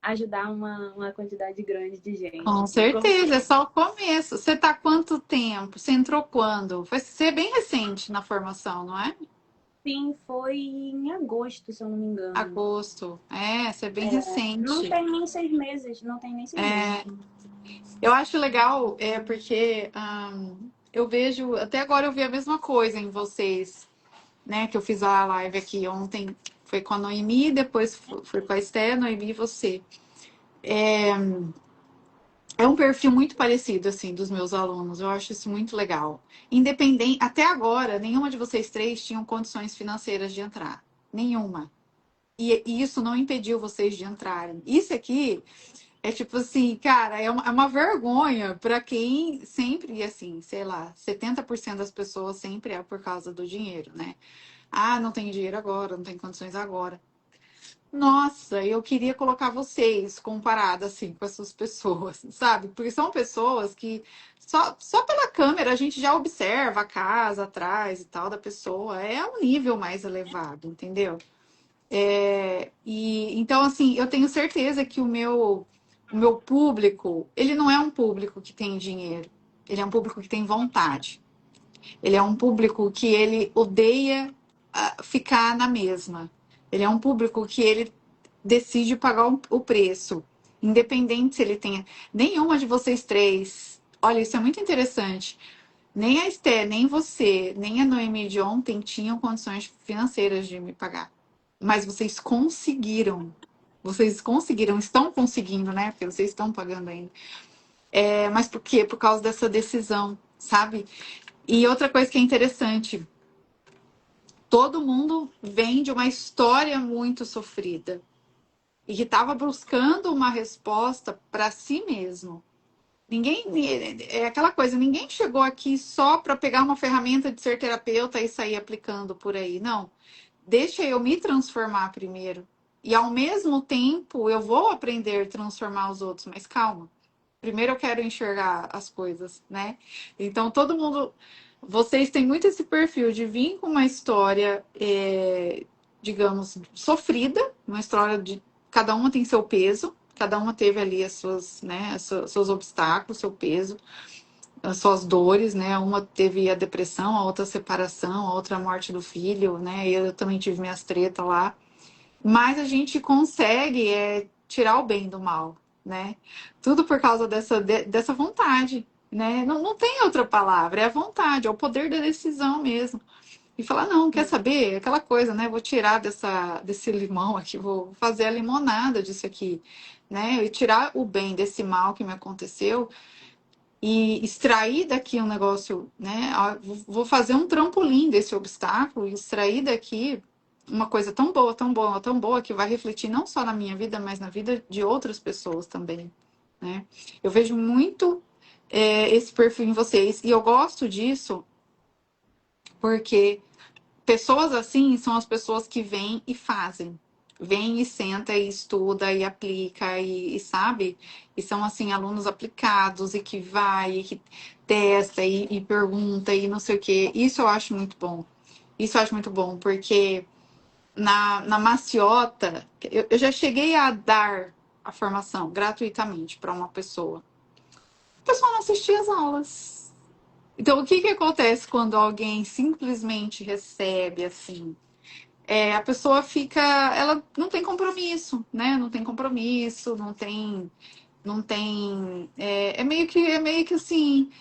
Speaker 2: ajudar uma quantidade grande de gente,
Speaker 1: Com
Speaker 2: assim, como
Speaker 1: certeza, é só o começo. Você tá há quanto tempo? Você entrou quando? Vai ser bem recente na formação, não é?
Speaker 2: sim, foi em agosto, se eu não me engano.
Speaker 1: Agosto. É, você é bem
Speaker 2: Não
Speaker 1: recente.
Speaker 2: tem nem 6 meses, não tem nem 6 meses.
Speaker 1: Eu acho legal, porque eu vejo, até agora eu vi a mesma coisa em vocês, né? Que eu fiz a live aqui ontem, foi com a Noemi, depois foi com a Esté, Noemi e você. É um perfil muito parecido, assim, dos meus alunos. Eu acho isso muito legal. Independente, até agora, nenhuma de vocês três tinham condições financeiras de entrar. Nenhuma. E isso não impediu vocês de entrarem. Isso aqui é tipo assim, cara, é uma vergonha para quem sempre, e assim, sei lá, 70% das pessoas sempre é por causa do dinheiro, né? Ah, não tem dinheiro agora, não tem condições agora. Nossa, eu queria colocar vocês comparado assim com essas pessoas, sabe? Porque são pessoas que só pela câmera a gente já observa a casa atrás e tal da pessoa. É um nível mais elevado, entendeu? E então assim, eu tenho certeza que o meu público, ele não é um público que tem dinheiro. Ele é um público que tem vontade. Ele é um público que ele odeia ficar na mesma. Ele é um público que ele decide pagar o preço, independente se ele tenha. Nenhuma de vocês três. Olha, isso é muito interessante. Nem a Esté, nem você, nem a Noemi de ontem tinham condições financeiras de me pagar. Mas vocês conseguiram. Vocês conseguiram, estão conseguindo, né? Porque vocês estão pagando ainda. Mas por quê? Por causa dessa decisão, sabe? E outra coisa que é interessante, todo mundo vem de uma história muito sofrida e que estava buscando uma resposta para si mesmo. Ninguém, é aquela coisa, ninguém chegou aqui só para pegar uma ferramenta de ser terapeuta e sair aplicando por aí. Não. Deixa eu me transformar primeiro. E ao mesmo tempo eu vou aprender a transformar os outros, mas calma. Primeiro eu quero enxergar as coisas, né? Então todo mundo, vocês têm muito esse perfil de vir com uma história, digamos, sofrida, uma história de cada uma tem seu peso, cada uma teve ali as suas, né, seus obstáculos, seu peso, as suas dores, né? Uma teve a depressão, a outra a separação, a outra a morte do filho, né? Eu também tive minhas tretas lá. Mas a gente consegue tirar o bem do mal, né? Tudo por causa dessa vontade, né? Não tem outra palavra, é a vontade, é o poder da decisão mesmo. E falar, não, quer saber? Aquela coisa, né? Vou tirar desse limão aqui, vou fazer a limonada disso aqui, né? E tirar o bem desse mal que me aconteceu e extrair daqui um negócio, né? Vou fazer um trampolim desse obstáculo, e extrair daqui uma coisa tão boa, tão boa, tão boa, que vai refletir não só na minha vida, mas na vida de outras pessoas também, né? Eu vejo muito esse perfil em vocês, e eu gosto disso porque pessoas assim são as pessoas que vêm e fazem. Vem e senta e estuda e aplica e sabe? E são assim alunos aplicados e que vai, e que testa e pergunta e não sei o quê. Isso eu acho muito bom. Isso eu acho muito bom, porque na maciota, eu já cheguei a dar a formação gratuitamente para uma pessoa. A pessoa não assistia às aulas. Então, o que que acontece quando alguém simplesmente recebe assim? A pessoa fica, ela não tem compromisso, né? Não tem compromisso, não tem, é meio que assim,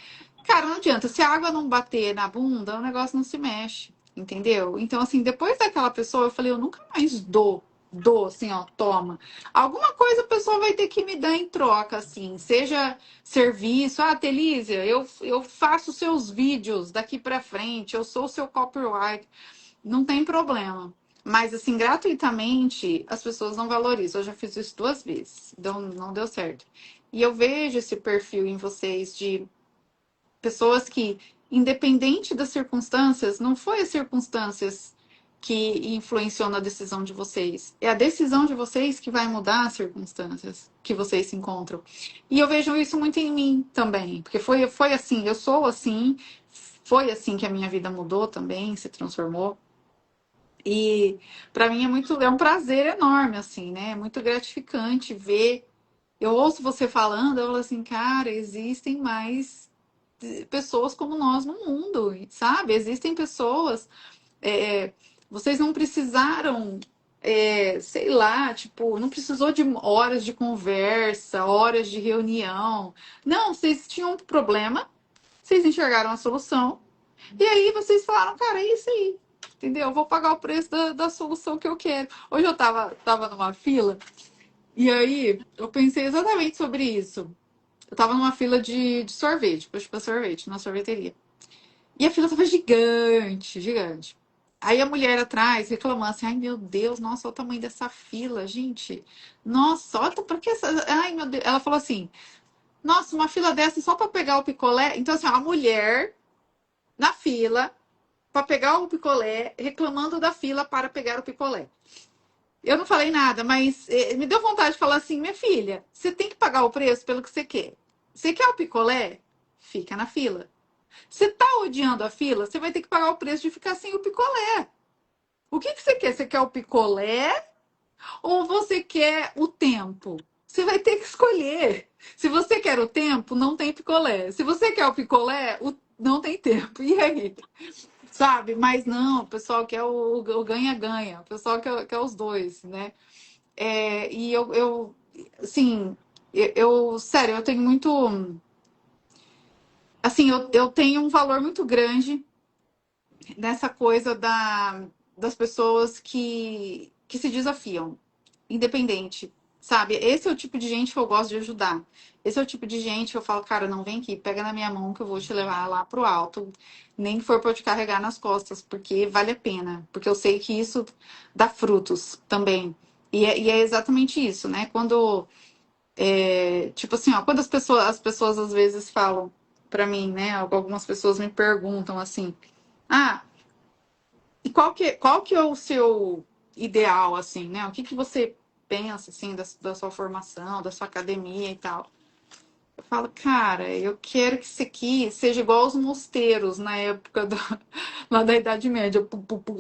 Speaker 1: cara, não adianta, se a água não bater na bunda, o negócio não se mexe, entendeu? Então, assim, depois daquela pessoa, eu falei, eu nunca mais dou, assim, ó, toma. Alguma coisa a pessoa vai ter que me dar em troca, assim, seja serviço, Telísia, eu faço seus vídeos daqui pra frente, eu sou o seu copyright. Não tem problema. Mas, assim, gratuitamente, as pessoas não valorizam. Eu já fiz isso 2 vezes, então não deu certo. E eu vejo esse perfil em vocês de pessoas que, independente das circunstâncias, não foi as circunstâncias que influenciou na decisão de vocês. É a decisão de vocês que vai mudar as circunstâncias que vocês se encontram. E eu vejo isso muito em mim também, porque foi assim, eu sou assim, foi assim que a minha vida mudou também, se transformou. E para mim é um prazer enorme, assim, né? É muito gratificante ver. Eu ouço você falando, eu falo assim, cara, existem mais pessoas como nós no mundo, sabe? Existem pessoas. é, Vocês não precisaram, sei lá, tipo, não precisou de horas de conversa, horas de reunião. Não, vocês tinham um problema, vocês enxergaram a solução, e aí vocês falaram, cara, é isso aí. Entendeu? Eu vou pagar o preço da solução que eu quero. Hoje eu tava numa fila, e aí eu pensei exatamente sobre isso. Eu tava numa fila de sorvete, puxa pra sorvete, na sorveteria. E a fila tava gigante, gigante. Aí a mulher atrás reclamando assim, ai meu Deus, nossa, olha o tamanho dessa fila, gente. Nossa, olha pra que essa. Ai meu Deus. Ela falou assim, nossa, uma fila dessa só pra pegar o picolé. Então, assim, a mulher na fila para pegar o picolé, reclamando da fila para pegar o picolé. Eu não falei nada, mas me deu vontade de falar assim, minha filha, você tem que pagar o preço pelo que você quer. Você quer o picolé? Fica na fila. Você tá odiando a fila? Você vai ter que pagar o preço de ficar sem o picolé. O que você quer? Você quer o picolé ou você quer o tempo? Você vai ter que escolher. Se você quer o tempo, não tem picolé. Se você quer o picolé, não tem tempo. E aí? Sabe? Mas não, o pessoal quer o ganha-ganha, o pessoal quer os dois, né? E assim, sério, eu tenho muito. Assim, eu tenho um valor muito grande nessa coisa das pessoas que se desafiam, independente, sabe? Esse é o tipo de gente que eu gosto de ajudar. Esse é o tipo de gente que eu falo, cara, não vem aqui, pega na minha mão que eu vou te levar lá pro alto, nem que for para eu te carregar nas costas, porque vale a pena, porque eu sei que isso dá frutos também. E é exatamente isso, né? Quando Tipo assim, ó, quando as pessoas às vezes falam pra mim, né? Algumas pessoas me perguntam assim, ah, e qual que é o seu ideal, assim, né? O que que você pensa, assim, da sua formação, da sua academia e tal? Eu falo, cara, eu quero que isso aqui seja igual aos mosteiros na época lá da Idade Média,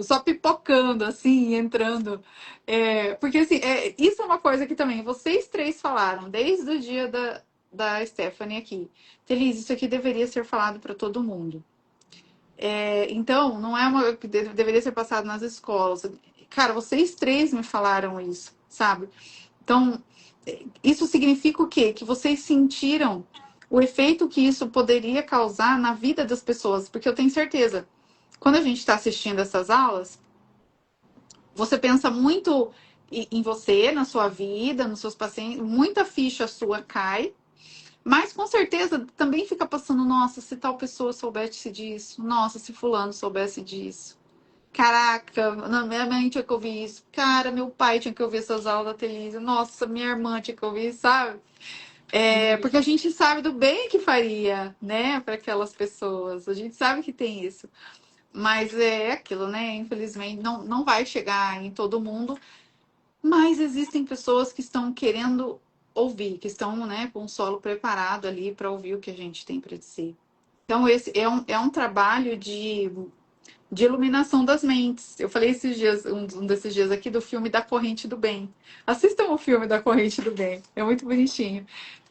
Speaker 1: só pipocando, assim, entrando. Porque, assim, isso é uma coisa que também vocês três falaram, desde o dia da Stephanie aqui. Feliz, isso aqui deveria ser falado para todo mundo. Então, não é uma que deveria ser passado nas escolas. Cara, vocês três me falaram isso, sabe? Então, isso significa o quê? Que vocês sentiram o efeito que isso poderia causar na vida das pessoas. Porque eu tenho certeza, quando a gente está assistindo essas aulas, você pensa muito em você, na sua vida, nos seus pacientes, muita ficha sua cai, mas com certeza também fica passando, nossa, se tal pessoa soubesse disso, nossa, se fulano soubesse disso. Caraca, na minha mãe tinha que ouvir isso. Cara, meu pai tinha que ouvir essas aulas da Telisa. Nossa, minha irmã tinha que ouvir, sabe? Porque a gente sabe do bem que faria, né, para aquelas pessoas. A gente sabe que tem isso. Mas é aquilo, né? Infelizmente, não vai chegar em todo mundo. Mas existem pessoas que estão querendo ouvir, que estão, né, com o solo preparado ali para ouvir o que a gente tem para dizer. Então, esse é um trabalho de iluminação das mentes. Eu falei esses dias, um desses dias aqui, do filme Da Corrente do Bem. Assistam o filme Da Corrente do Bem. É muito bonitinho.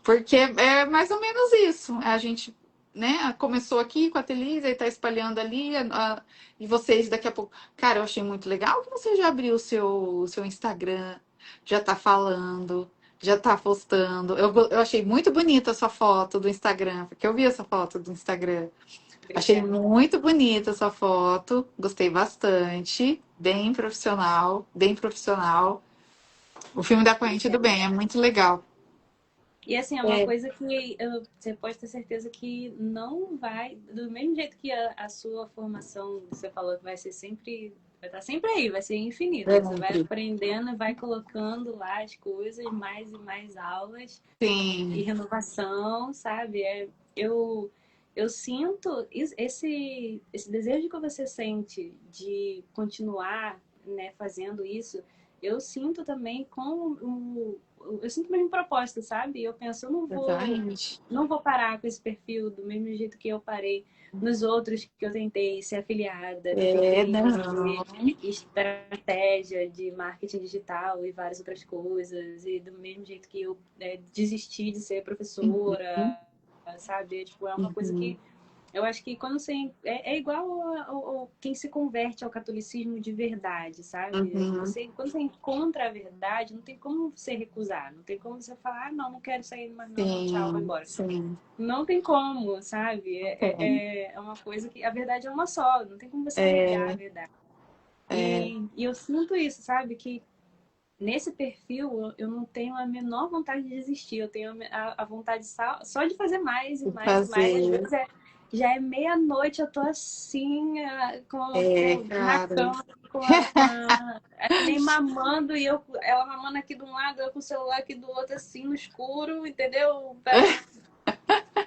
Speaker 1: Porque é mais ou menos isso. A gente, né, começou aqui com a Telisa e está espalhando ali. E vocês daqui a pouco. Cara, eu achei muito legal que você já abriu o seu Instagram, já está falando. Já tá postando. Eu achei muito bonita a sua foto do Instagram, porque eu vi essa foto do Instagram. Achei
Speaker 2: Obrigada.
Speaker 1: muito bonita essa foto, gostei bastante, bem profissional, bem profissional. O filme da Corrente do
Speaker 2: Obrigada.
Speaker 1: Bem é muito legal.
Speaker 2: E assim, é uma
Speaker 1: É,
Speaker 2: coisa que você pode ter certeza que não vai, do mesmo jeito que a sua formação, você falou que vai ser sempre, vai estar sempre aí, vai ser infinita. Você vai
Speaker 1: sempre.
Speaker 2: aprendendo e vai colocando lá as coisas, mais e mais aulas e
Speaker 1: Sim.
Speaker 2: renovação, sabe? Eu sinto esse desejo que você sente de continuar, né, fazendo isso. Eu sinto também com eu sinto mesmo proposta, sabe? Eu penso, eu
Speaker 1: Exatamente.
Speaker 2: não vou parar com esse perfil do mesmo jeito que eu parei nos outros que eu tentei ser afiliada, que eu tentei
Speaker 1: Não.
Speaker 2: fazer estratégia de marketing digital e várias outras coisas, e do mesmo jeito que eu desisti de ser
Speaker 1: Uhum,
Speaker 2: professora, sabe? Tipo, é uma coisa
Speaker 1: uhum,
Speaker 2: que eu acho que quando você. É igual quem se converte ao catolicismo de verdade, sabe?
Speaker 1: uhum.
Speaker 2: Quando você encontra a verdade, não tem como você recusar. Não tem como você falar, ah, não, não quero sair, mas não, não, tchau, vou
Speaker 1: Sim,
Speaker 2: embora.
Speaker 1: sim.
Speaker 2: Não tem como, sabe?
Speaker 1: Tem.
Speaker 2: É uma coisa que a verdade é uma só, não tem como você negar a
Speaker 1: É,
Speaker 2: verdade.
Speaker 1: é,
Speaker 2: E eu sinto isso, sabe? Que nesse perfil eu não tenho a menor vontade de desistir, eu tenho a vontade só de fazer mais e
Speaker 1: de
Speaker 2: mais e mais. Às
Speaker 1: fazer.
Speaker 2: vezes já é meia-noite, eu tô assim, na
Speaker 1: Cara.
Speaker 2: cama, a nem mamando, e ela mamando aqui de um lado, eu com o celular aqui do outro, assim, no escuro, entendeu? Pra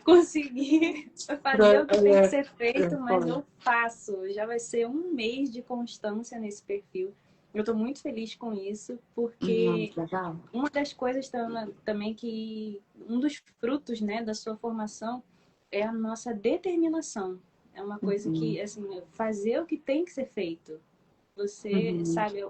Speaker 2: conseguir fazer o que tem que ser feito, mas eu faço. Já vai ser um mês de constância nesse perfil. Eu estou muito feliz com isso, porque
Speaker 1: Legal.
Speaker 2: uma das coisas também que um dos frutos, né, da sua formação é a nossa determinação. É uma coisa
Speaker 1: Uhum,
Speaker 2: que, assim, fazer o que tem que ser feito. Você
Speaker 1: uhum,
Speaker 2: sabe,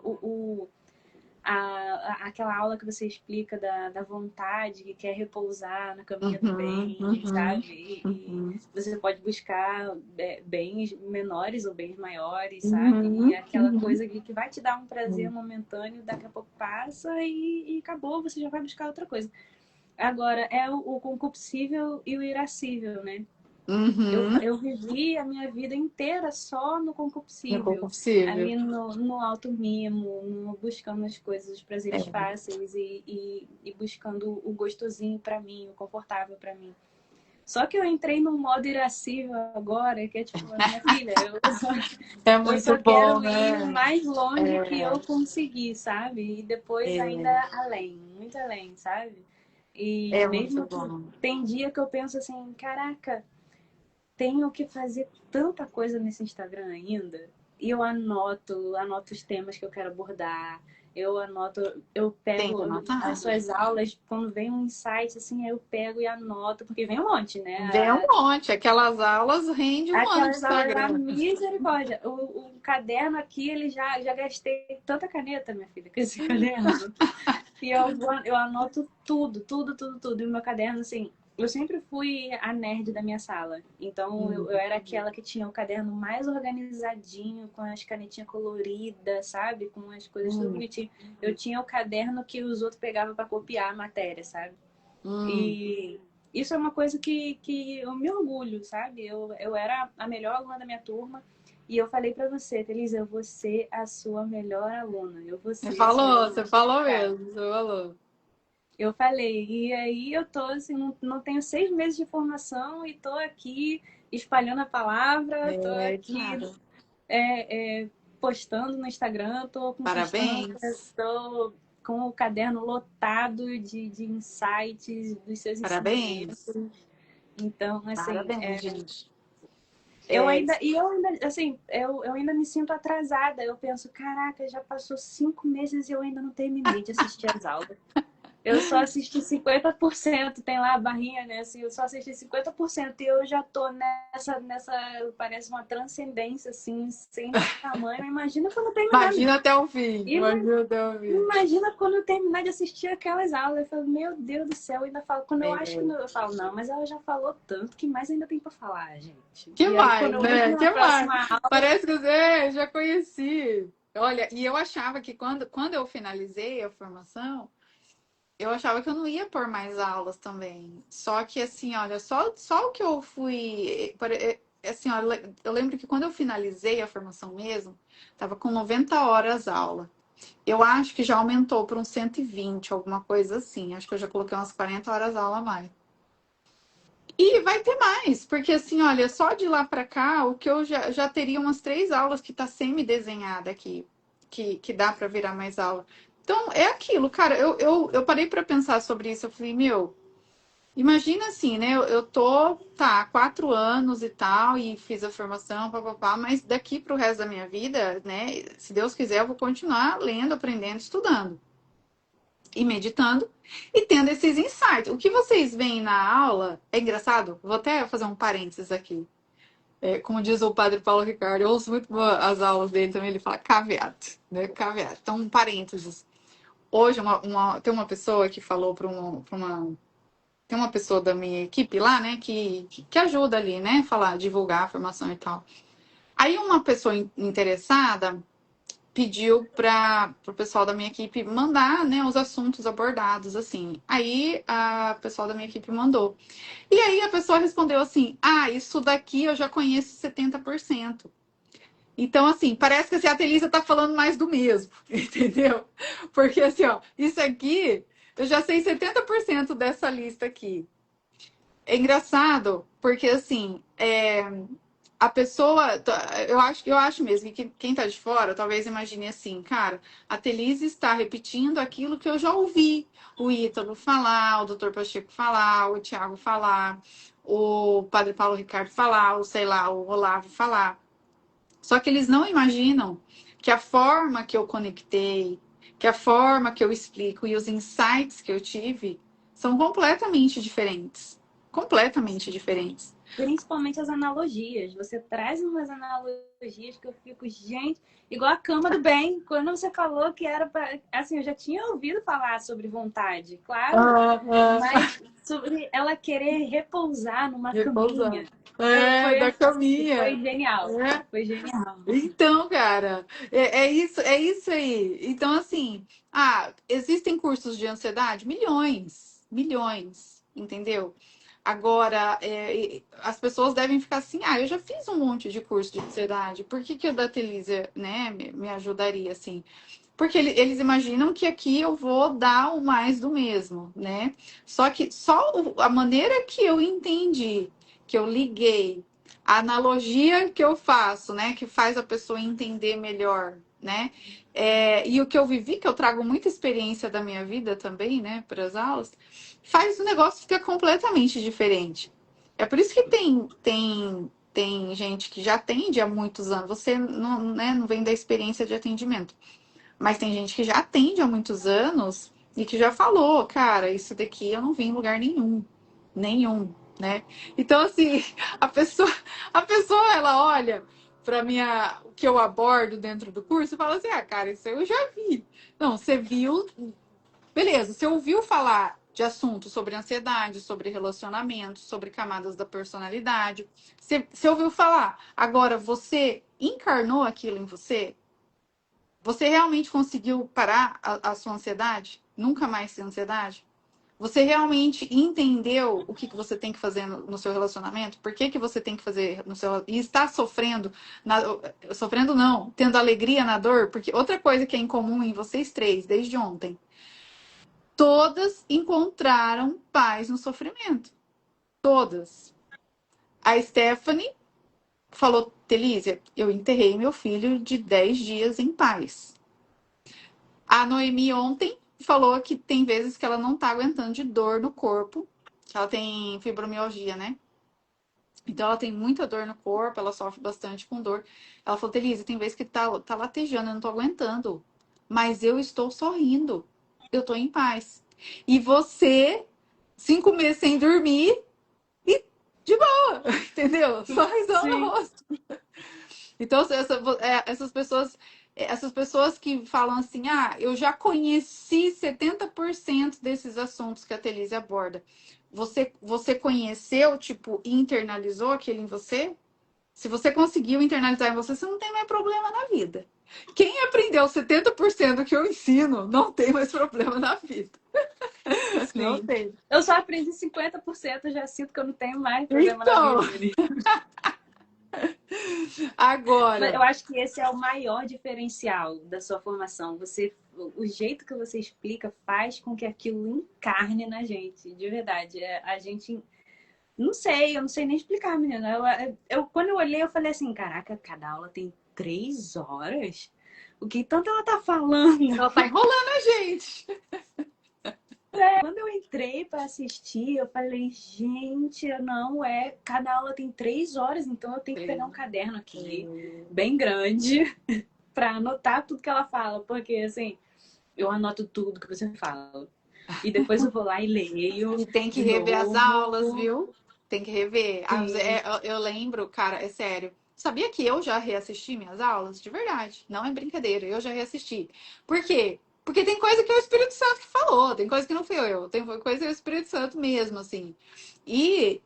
Speaker 2: aquela aula que você explica da vontade, que quer repousar na caminha do
Speaker 1: uhum,
Speaker 2: bem,
Speaker 1: uhum,
Speaker 2: sabe? E
Speaker 1: uhum.
Speaker 2: você pode buscar bens menores ou bens maiores, sabe? E
Speaker 1: Uhum,
Speaker 2: aquela
Speaker 1: uhum,
Speaker 2: coisa que vai te dar um prazer
Speaker 1: uhum,
Speaker 2: momentâneo, daqui a pouco passa e acabou, você já vai buscar outra coisa. Agora, é o concupiscível e o irascível, né?
Speaker 1: uhum.
Speaker 2: Eu vivi a minha vida inteira só no
Speaker 1: É
Speaker 2: concupiscível,
Speaker 1: possível.
Speaker 2: ali no alto mimo, buscando as coisas, os
Speaker 1: É,
Speaker 2: prazeres fáceis e buscando o gostosinho para mim, o confortável para mim. Só que eu entrei no modo irascível agora, que é tipo, minha filha,
Speaker 1: é
Speaker 2: eu
Speaker 1: muito
Speaker 2: só
Speaker 1: bom,
Speaker 2: quero ir o
Speaker 1: né?
Speaker 2: mais longe que
Speaker 1: É,
Speaker 2: eu conseguir, sabe? E depois ainda
Speaker 1: é,
Speaker 2: além, muito além, sabe? E
Speaker 1: É muito
Speaker 2: mesmo que
Speaker 1: bom.
Speaker 2: tem dia que eu penso assim, caraca, tenho que fazer tanta coisa nesse Instagram ainda. E eu anoto os temas que eu quero abordar. Eu anoto, eu
Speaker 1: Tem que
Speaker 2: pego as
Speaker 1: anotar.
Speaker 2: suas aulas, quando vem um insight, assim, aí eu pego e anoto, porque vem um monte,
Speaker 1: Vê um
Speaker 2: né?
Speaker 1: monte. Aquelas aulas rende um ano de
Speaker 2: Aquelas aulas da
Speaker 1: Instagram.
Speaker 2: misericórdia. O caderno aqui, ele já gastei tanta caneta, minha filha, com esse caderno. E eu anoto tudo, tudo, tudo, tudo. E o meu caderno, assim, eu sempre fui a nerd da minha sala. Então eu era aquela que tinha o caderno mais organizadinho, com as canetinhas coloridas, sabe? Com as coisas tudo
Speaker 1: Hum,
Speaker 2: bonitinho. Eu tinha o caderno que os outros pegavam para copiar a matéria, sabe?
Speaker 1: hum.
Speaker 2: E isso é uma coisa que eu me orgulho, sabe? Eu era a melhor aluna da minha turma. E eu falei para você, Teresa, eu vou ser a sua melhor aluna. Eu vou ser a sua melhor
Speaker 1: Você falou
Speaker 2: cara.
Speaker 1: mesmo, você falou.
Speaker 2: Eu falei, e aí eu tô assim, não tenho 6 meses de formação e tô aqui espalhando a palavra, tô
Speaker 1: É,
Speaker 2: aqui
Speaker 1: cara.
Speaker 2: postando no Instagram, tô com constância,
Speaker 1: Parabéns.
Speaker 2: tô com o caderno lotado de insights dos seus
Speaker 1: Parabéns.
Speaker 2: ensinamentos. Então, assim,
Speaker 1: Parabéns, gente.
Speaker 2: eu
Speaker 1: É,
Speaker 2: ainda, e eu ainda, assim, eu ainda me sinto atrasada. Eu penso, caraca, já passou 5 meses e eu ainda não terminei de assistir as aulas. Eu só assisti 50%, tem lá a barrinha, né? Assim, eu só assisti 50% e eu já tô nessa, parece uma transcendência, assim, sem tamanho. Imagina quando eu terminar.
Speaker 1: imagina até o fim. Imagina até o fim.
Speaker 2: Imagina quando eu terminar de assistir aquelas aulas. Eu falo, meu Deus do céu, eu ainda falo. Quando eu acho que
Speaker 1: É.
Speaker 2: não, eu falo, não, mas ela já falou tanto que mais ainda tem pra falar, gente.
Speaker 1: Que
Speaker 2: E aí, quando
Speaker 1: mais,
Speaker 2: eu entro
Speaker 1: né?
Speaker 2: na
Speaker 1: Que mais?
Speaker 2: próxima aula,
Speaker 1: Parece que você já conheci. Olha, e eu achava que quando eu finalizei a formação, eu achava que eu não ia por mais aulas também. Só que, assim, olha, só o que eu fui. Assim, olha, eu lembro que quando eu finalizei a formação mesmo, tava com 90 horas aula. Eu acho que já aumentou para uns 120, alguma coisa assim. Acho que eu já coloquei umas 40 horas aula a mais. E vai ter mais, porque assim, olha, só de lá para cá, o que eu já teria umas 3 aulas que tá semi-desenhada aqui, que dá para virar mais aula. Então, é aquilo, cara, eu parei para pensar sobre isso, eu falei, meu, imagina assim, né, eu tô, tá, 4 anos e tal, e fiz a formação, papapá, mas daqui pro resto da minha vida, né, se Deus quiser, eu vou continuar lendo, aprendendo, estudando e meditando e tendo esses insights. O que vocês veem na aula é engraçado. Vou até fazer um parênteses aqui. É, como diz o padre Paulo Ricardo, eu ouço muito as aulas dele também, ele fala caveat, né? Caveat. Então, um parênteses. Hoje, tem uma pessoa que falou tem uma pessoa da minha equipe lá, né, que ajuda ali, né, falar, divulgar a formação e tal. Aí, uma pessoa interessada pediu para o pessoal da minha equipe mandar, né, os assuntos abordados, assim. Aí a pessoal da minha equipe mandou. E aí a pessoa respondeu assim: ah, isso daqui eu já conheço 70%. Então, assim, parece que assim, a Thelisa tá falando mais do mesmo, entendeu? Porque assim, ó, isso aqui eu já sei 70% dessa lista aqui. É engraçado, porque assim, a pessoa, eu acho mesmo que quem tá de fora talvez imagine assim, cara, a Thelise está repetindo aquilo que eu já ouvi o Ítalo falar, o Dr. Pacheco falar, o Tiago falar, o Padre Paulo Ricardo falar, o sei lá, o Olavo falar. Só que eles não imaginam que a forma que eu conectei, que a forma que eu explico e os insights que eu tive são completamente diferentes. Completamente diferentes.
Speaker 2: principalmente as analogias. Você traz umas analogias que eu fico, gente, igual a cama do bem. Quando você falou que era para. Assim, eu já tinha ouvido falar sobre vontade, claro, mas sobre ela querer repousar numa
Speaker 1: Repousar.
Speaker 2: caminha.
Speaker 1: É,
Speaker 2: Foi
Speaker 1: da
Speaker 2: assim, foi
Speaker 1: caminha.
Speaker 2: genial.
Speaker 1: É.
Speaker 2: Foi genial.
Speaker 1: Então, cara, é isso aí. Então, assim, existem cursos de ansiedade? Milhões, milhões, entendeu? Agora, as pessoas devem ficar assim, eu já fiz um monte de curso de ansiedade, por que que o da Telisa, né, me ajudaria, assim? Porque eles imaginam que aqui eu vou dar o mais do mesmo, né? Só que a maneira que eu entendi, que eu liguei, a analogia que eu faço, né? Que faz a pessoa entender melhor, né? E o que eu vivi, que eu trago muita experiência da minha vida também, né? Para as aulas, faz o negócio ficar completamente diferente. É por isso que tem gente que já atende há muitos anos. Você não, né, não vem da experiência de atendimento. Mas tem gente que já atende há muitos anos e que já falou, cara, isso daqui eu não vi em lugar nenhum. Nenhum, né? Então, assim, a pessoa, a pessoa ela olha para minha, o que eu abordo dentro do curso e fala assim, ah, cara, isso eu já vi. Não, você viu, beleza, você ouviu falar de assuntos sobre ansiedade, sobre relacionamento, sobre camadas da personalidade. Você ouviu falar. Agora, você encarnou aquilo em você? Você realmente conseguiu parar a sua ansiedade? Nunca mais ter ansiedade? Você realmente entendeu o que você tem que fazer no seu relacionamento? Por que você tem que fazer no seu... E está sofrendo, sofrendo não, tendo alegria na dor? Porque outra coisa que é incomum em vocês três, desde ontem, todas encontraram paz no sofrimento. Todas. A Stephanie falou, Telísia, eu enterrei meu filho de 10 dias em paz. A Noemi ontem falou que tem vezes que ela não tá aguentando de dor no corpo. Que ela tem fibromialgia, né? Então ela tem muita dor no corpo, ela sofre bastante com dor. Ela falou, Telise, tem vezes que tá latejando, eu não tô aguentando. Mas eu estou sorrindo. Eu tô em paz. E você, 5 meses sem dormir e de boa, entendeu? Sorrisão no
Speaker 2: Sim.
Speaker 1: rosto. Então, essas pessoas que falam assim, ah, eu já conheci 70% desses assuntos que a Telise aborda. Você conheceu, tipo, e internalizou aquele em você? Se você conseguiu internalizar em você, você não tem mais problema na vida. Quem aprendeu 70% do que eu ensino, não tem mais problema na vida. Não
Speaker 2: Sim.
Speaker 1: tem.
Speaker 2: Eu só aprendi 50%, já sinto que eu não tenho mais problema na
Speaker 1: Então,
Speaker 2: vida. Mas
Speaker 1: agora,
Speaker 2: eu acho que esse é o maior diferencial da sua formação. O jeito que você explica faz com que aquilo encarne na gente, de verdade. A gente, não sei, eu não sei nem explicar, menina. Quando eu olhei, eu falei assim, caraca, cada aula tem 3 horas? O que tanto ela tá falando?
Speaker 1: ela tá enrolando a gente.
Speaker 2: Quando eu entrei para assistir, eu falei, gente, não é. Cada aula tem 3 horas, então eu tenho que pegar um caderno aqui, bem grande, para anotar tudo que ela fala, porque assim, eu anoto tudo que você fala. E depois eu vou lá e leio
Speaker 1: E tem que
Speaker 2: de
Speaker 1: rever as aulas,
Speaker 2: novo.
Speaker 1: viu? Tem que rever.
Speaker 2: Sim,
Speaker 1: Eu lembro, cara, é sério. Sabia que eu já reassisti minhas aulas? De verdade. Não é brincadeira, eu já reassisti. Por quê? Porque tem coisa que é o Espírito Santo que falou, tem coisa que não fui eu, tem coisa que é o Espírito Santo mesmo, assim. E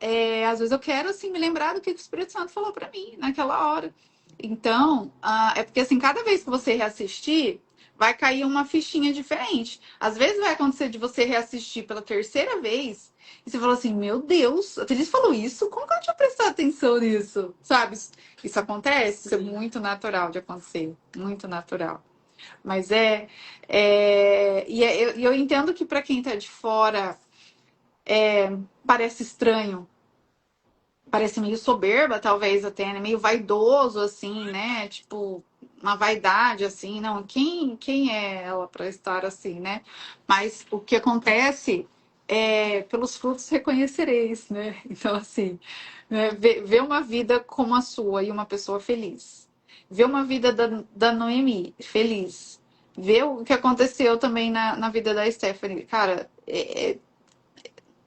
Speaker 1: às vezes eu quero, assim, me lembrar do que o Espírito Santo falou pra mim naquela hora. Então, é porque, assim, cada vez que você reassistir, vai cair uma fichinha diferente. Às vezes vai acontecer de você reassistir pela terceira vez e você fala assim, meu Deus, a Thaís falou isso? Como que eu não tinha prestado atenção nisso? Sabe? Isso acontece, isso é muito natural de acontecer, muito natural. Mas eu entendo que para quem tá de fora parece estranho, parece meio soberba, talvez até, né? Meio vaidoso, assim, né? Tipo, uma vaidade, assim, não, quem é ela para estar assim, né? Mas o que acontece é, pelos frutos reconhecereis, né? Então, assim, né? Ver uma vida como a sua e uma pessoa feliz. Ver uma vida da Noemi feliz. Ver o que aconteceu também na vida da Stephanie. Cara,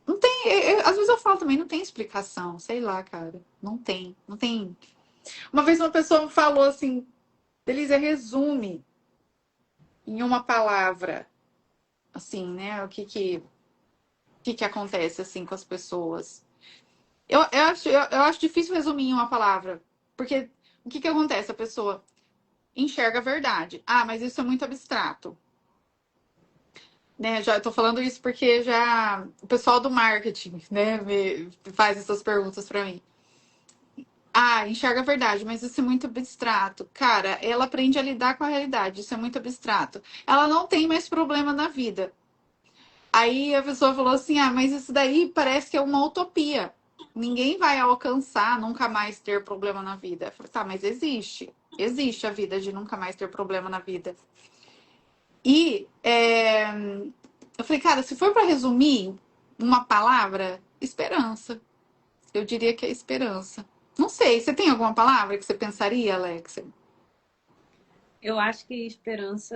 Speaker 1: não tem. Às vezes eu falo também, não tem explicação. Sei lá, cara. Não tem. Não tem. Uma vez uma pessoa me falou assim, Elisa, resume em uma palavra, assim, né? O que acontece assim com as pessoas. Eu acho difícil resumir em uma palavra. Porque o que acontece? A pessoa enxerga a verdade. Ah, mas isso é muito abstrato. Né, já estou falando isso porque já o pessoal do marketing, né, me faz essas perguntas para mim. Ah, enxerga a verdade, mas isso é muito abstrato. Cara, ela aprende a lidar com a realidade, isso é muito abstrato. Ela não tem mais problema na vida. Aí a pessoa falou assim: ah, mas isso daí parece que é uma utopia. Ninguém vai alcançar nunca mais ter problema na vida. Eu falei, tá, mas existe. Existe a vida de nunca mais ter problema na vida. E eu falei, cara, se for para resumir, uma palavra, esperança. Eu diria que é esperança. Não sei, você tem alguma palavra que você pensaria, Alexa?
Speaker 2: Eu acho que esperança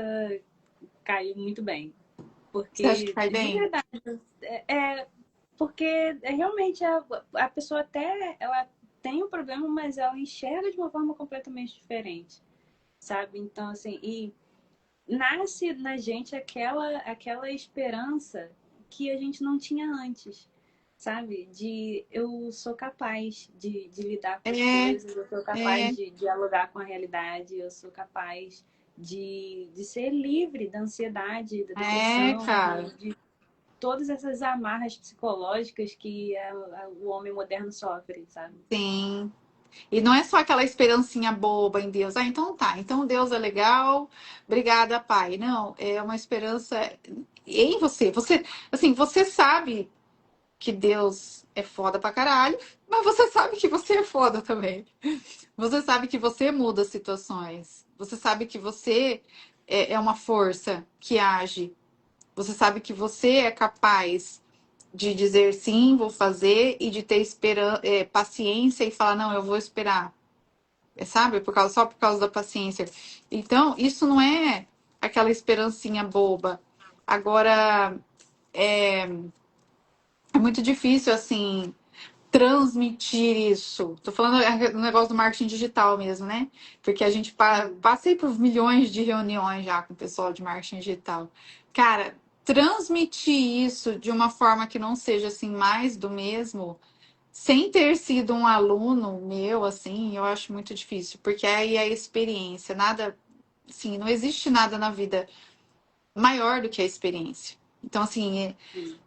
Speaker 2: caiu muito bem.
Speaker 1: Você acha que
Speaker 2: Porque,
Speaker 1: cai
Speaker 2: de
Speaker 1: bem?
Speaker 2: verdade, porque realmente a pessoa até ela tem um problema, mas ela enxerga de uma forma completamente diferente, sabe? Então, assim, e nasce na gente aquela esperança que a gente não tinha antes, sabe? De eu sou capaz de lidar com as
Speaker 1: É,
Speaker 2: coisas, eu sou capaz
Speaker 1: é,
Speaker 2: de dialogar com a realidade, eu sou capaz de ser livre da ansiedade, da depressão,
Speaker 1: cara.
Speaker 2: de todas essas amarras psicológicas que o homem moderno sofre, sabe?
Speaker 1: Sim. E não é só aquela esperancinha boba em Deus. Ah, então tá. Então Deus é legal. Obrigada, Pai. Não, é uma esperança em você. Você, assim, você sabe que Deus é foda pra caralho, mas você sabe que você é foda também. Você sabe que você muda situações. Você sabe que você é uma força que age. Você sabe que você é capaz de dizer sim, vou fazer, e de ter paciência e falar, não, eu vou esperar. Sabe? Só por causa da paciência. Então, isso não é aquela esperancinha boba. Agora, é muito difícil, assim, transmitir isso. Tô falando do negócio do marketing digital mesmo, né? Porque a gente passei por milhões de reuniões já com o pessoal de marketing digital. Cara, transmitir isso de uma forma que não seja assim mais do mesmo, sem ter sido um aluno meu, assim, eu acho muito difícil, porque aí é a experiência, nada, assim, não existe nada na vida maior do que a experiência. Então, assim,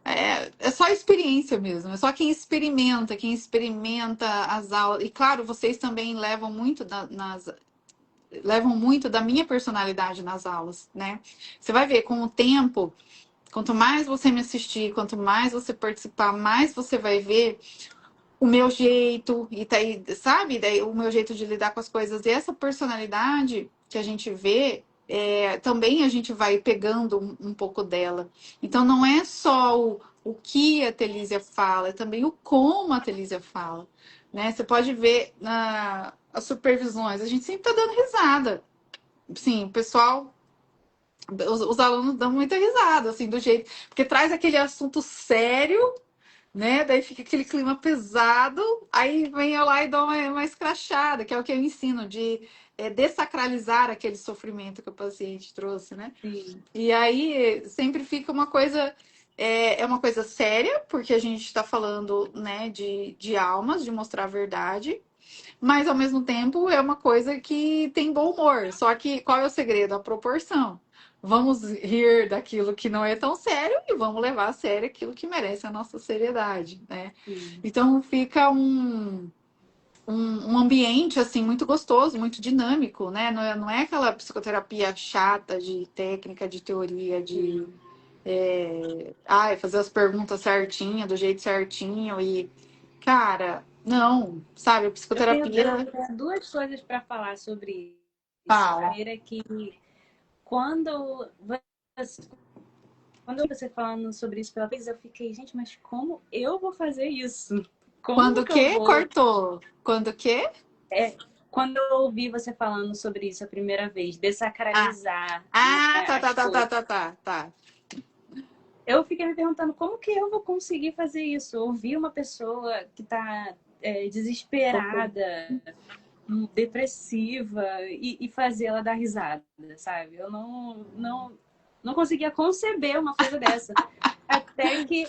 Speaker 1: é só experiência mesmo, é só quem experimenta as aulas. E claro, vocês também levam muito da minha personalidade nas aulas, né? Você vai ver, com o tempo, quanto mais você me assistir, quanto mais você participar, mais você vai ver o meu jeito, e tá aí, sabe? Daí, o meu jeito de lidar com as coisas. E essa personalidade que a gente vê, também a gente vai pegando um pouco dela. Então, não é só o que a Telísia fala, é também o como a Telísia fala. Né? Você pode ver as supervisões, a gente sempre tá dando risada. Sim, o pessoal, os alunos dão muita risada, assim, do jeito. Porque traz aquele assunto sério, né? Daí fica aquele clima pesado, aí vem eu lá e dou uma escrachada, que é o que eu ensino, de dessacralizar aquele sofrimento que o paciente trouxe, né?
Speaker 2: Sim.
Speaker 1: E aí sempre fica uma coisa, é uma coisa séria, porque a gente está falando, né, de almas, de mostrar a verdade, mas ao mesmo tempo é uma coisa que tem bom humor. Só que qual é o segredo? A proporção. Vamos rir daquilo que não é tão sério e vamos levar a sério aquilo que merece a nossa seriedade, né?
Speaker 2: Sim.
Speaker 1: Então fica um ambiente assim muito gostoso, muito dinâmico, né? Não é aquela psicoterapia chata de técnica, de teoria, de
Speaker 2: Sim.
Speaker 1: fazer as perguntas certinho, do jeito certinho e cara, não, sabe? A
Speaker 2: Eu
Speaker 1: psicoterapia
Speaker 2: tenho duas coisas para falar sobre isso. A
Speaker 1: fala.
Speaker 2: primeira é que quando você, quando você falando sobre isso pela vez, eu fiquei, gente, mas como eu vou fazer isso?
Speaker 1: Quando
Speaker 2: Como
Speaker 1: o
Speaker 2: que eu
Speaker 1: quê?
Speaker 2: vou?
Speaker 1: Cortou. Quando o quê?
Speaker 2: É, quando eu ouvi você falando sobre isso a primeira vez,
Speaker 1: Ah,
Speaker 2: dessacralizar, né,
Speaker 1: tá,
Speaker 2: as
Speaker 1: tá, tá, tá,
Speaker 2: coisas,
Speaker 1: tá, tá, tá.
Speaker 2: eu fiquei me perguntando como que eu vou conseguir fazer isso? Ouvir uma pessoa que está desesperada, depressiva e fazer ela dar risada, sabe? Eu não conseguia conceber uma coisa dessa. Até que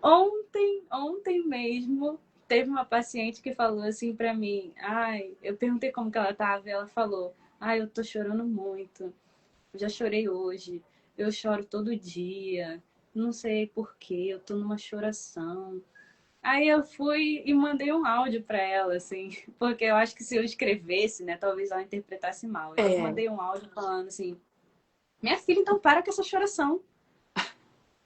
Speaker 2: ontem mesmo, teve uma paciente que falou assim pra mim, ai, eu perguntei como que ela tava e ela falou, ai, eu tô chorando muito, já chorei hoje, eu choro todo dia, não sei por quê, eu tô numa choração. Aí eu fui e mandei um áudio pra ela, assim, porque eu acho que se eu escrevesse, né, talvez ela interpretasse mal. Eu
Speaker 1: É.
Speaker 2: mandei um áudio falando assim: minha filha, então para com essa choração.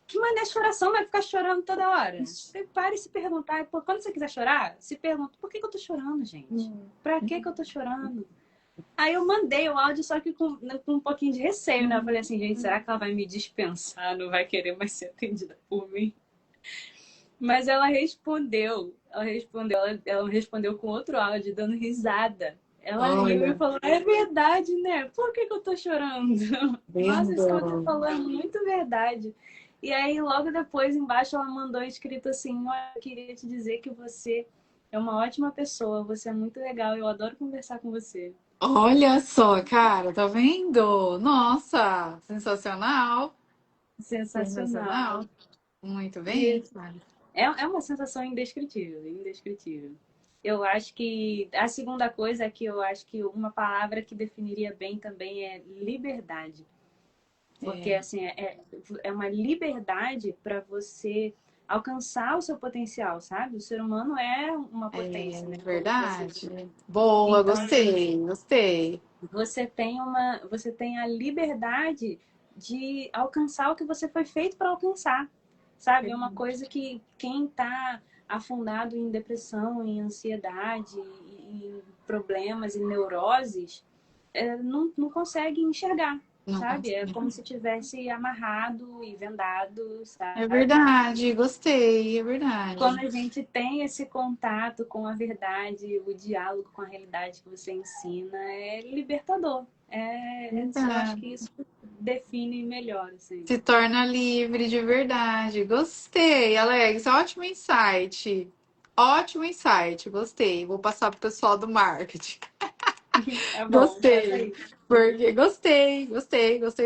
Speaker 2: Que mané choração, vai ficar chorando toda hora. Você para e se perguntar, pô, quando você quiser chorar, se pergunta, por que eu tô chorando, gente? Pra que eu tô chorando? Aí eu mandei o áudio, só que com um pouquinho de receio, né? Eu falei assim, gente, será que ela vai me dispensar? Não vai querer mais ser atendida por mim? Mas ela respondeu com outro áudio, dando risada. Ela riu e
Speaker 1: Olha,
Speaker 2: falou: É verdade, né? Por que que eu tô chorando? Nossa, isso que você
Speaker 1: lindo.
Speaker 2: falou é muito verdade. E aí, logo depois, embaixo, ela mandou escrito assim: Olha, eu queria te dizer que você é uma ótima pessoa, você é muito legal, eu adoro conversar com você.
Speaker 1: Olha só, cara, tá vendo? Nossa, sensacional.
Speaker 2: Sensacional.
Speaker 1: Sensacional. Muito bem,
Speaker 2: E
Speaker 1: cara.
Speaker 2: é uma sensação indescritível, indescritível. Eu acho que a segunda coisa é que eu acho que uma palavra que definiria bem também é liberdade. Porque
Speaker 1: É,
Speaker 2: assim, é uma liberdade para você alcançar o seu potencial, sabe? O ser humano é uma
Speaker 1: é
Speaker 2: potência, né? Como você
Speaker 1: verdade.
Speaker 2: disse.
Speaker 1: Boa,
Speaker 2: Então,
Speaker 1: gostei, gostei.
Speaker 2: você tem a liberdade de alcançar o que você foi feito para alcançar, sabe? É uma coisa que quem está afundado em depressão, em ansiedade, em problemas, em neuroses, não consegue enxergar,
Speaker 1: Não
Speaker 2: sabe? É
Speaker 1: consegui.
Speaker 2: como se tivesse amarrado e vendado,
Speaker 1: É
Speaker 2: sabe?
Speaker 1: verdade, gostei, é
Speaker 2: Quando
Speaker 1: verdade.
Speaker 2: a gente tem esse contato com a verdade, o diálogo com a realidade que você ensina, é libertador. Eu acho
Speaker 1: Verdade.
Speaker 2: que isso define melhor, assim.
Speaker 1: Se torna livre de verdade. Gostei, Alex. Ótimo insight. Ótimo insight. Gostei. Vou passar pro pessoal do marketing.
Speaker 2: É bom, faça
Speaker 1: Gostei.
Speaker 2: isso.
Speaker 1: Porque gostei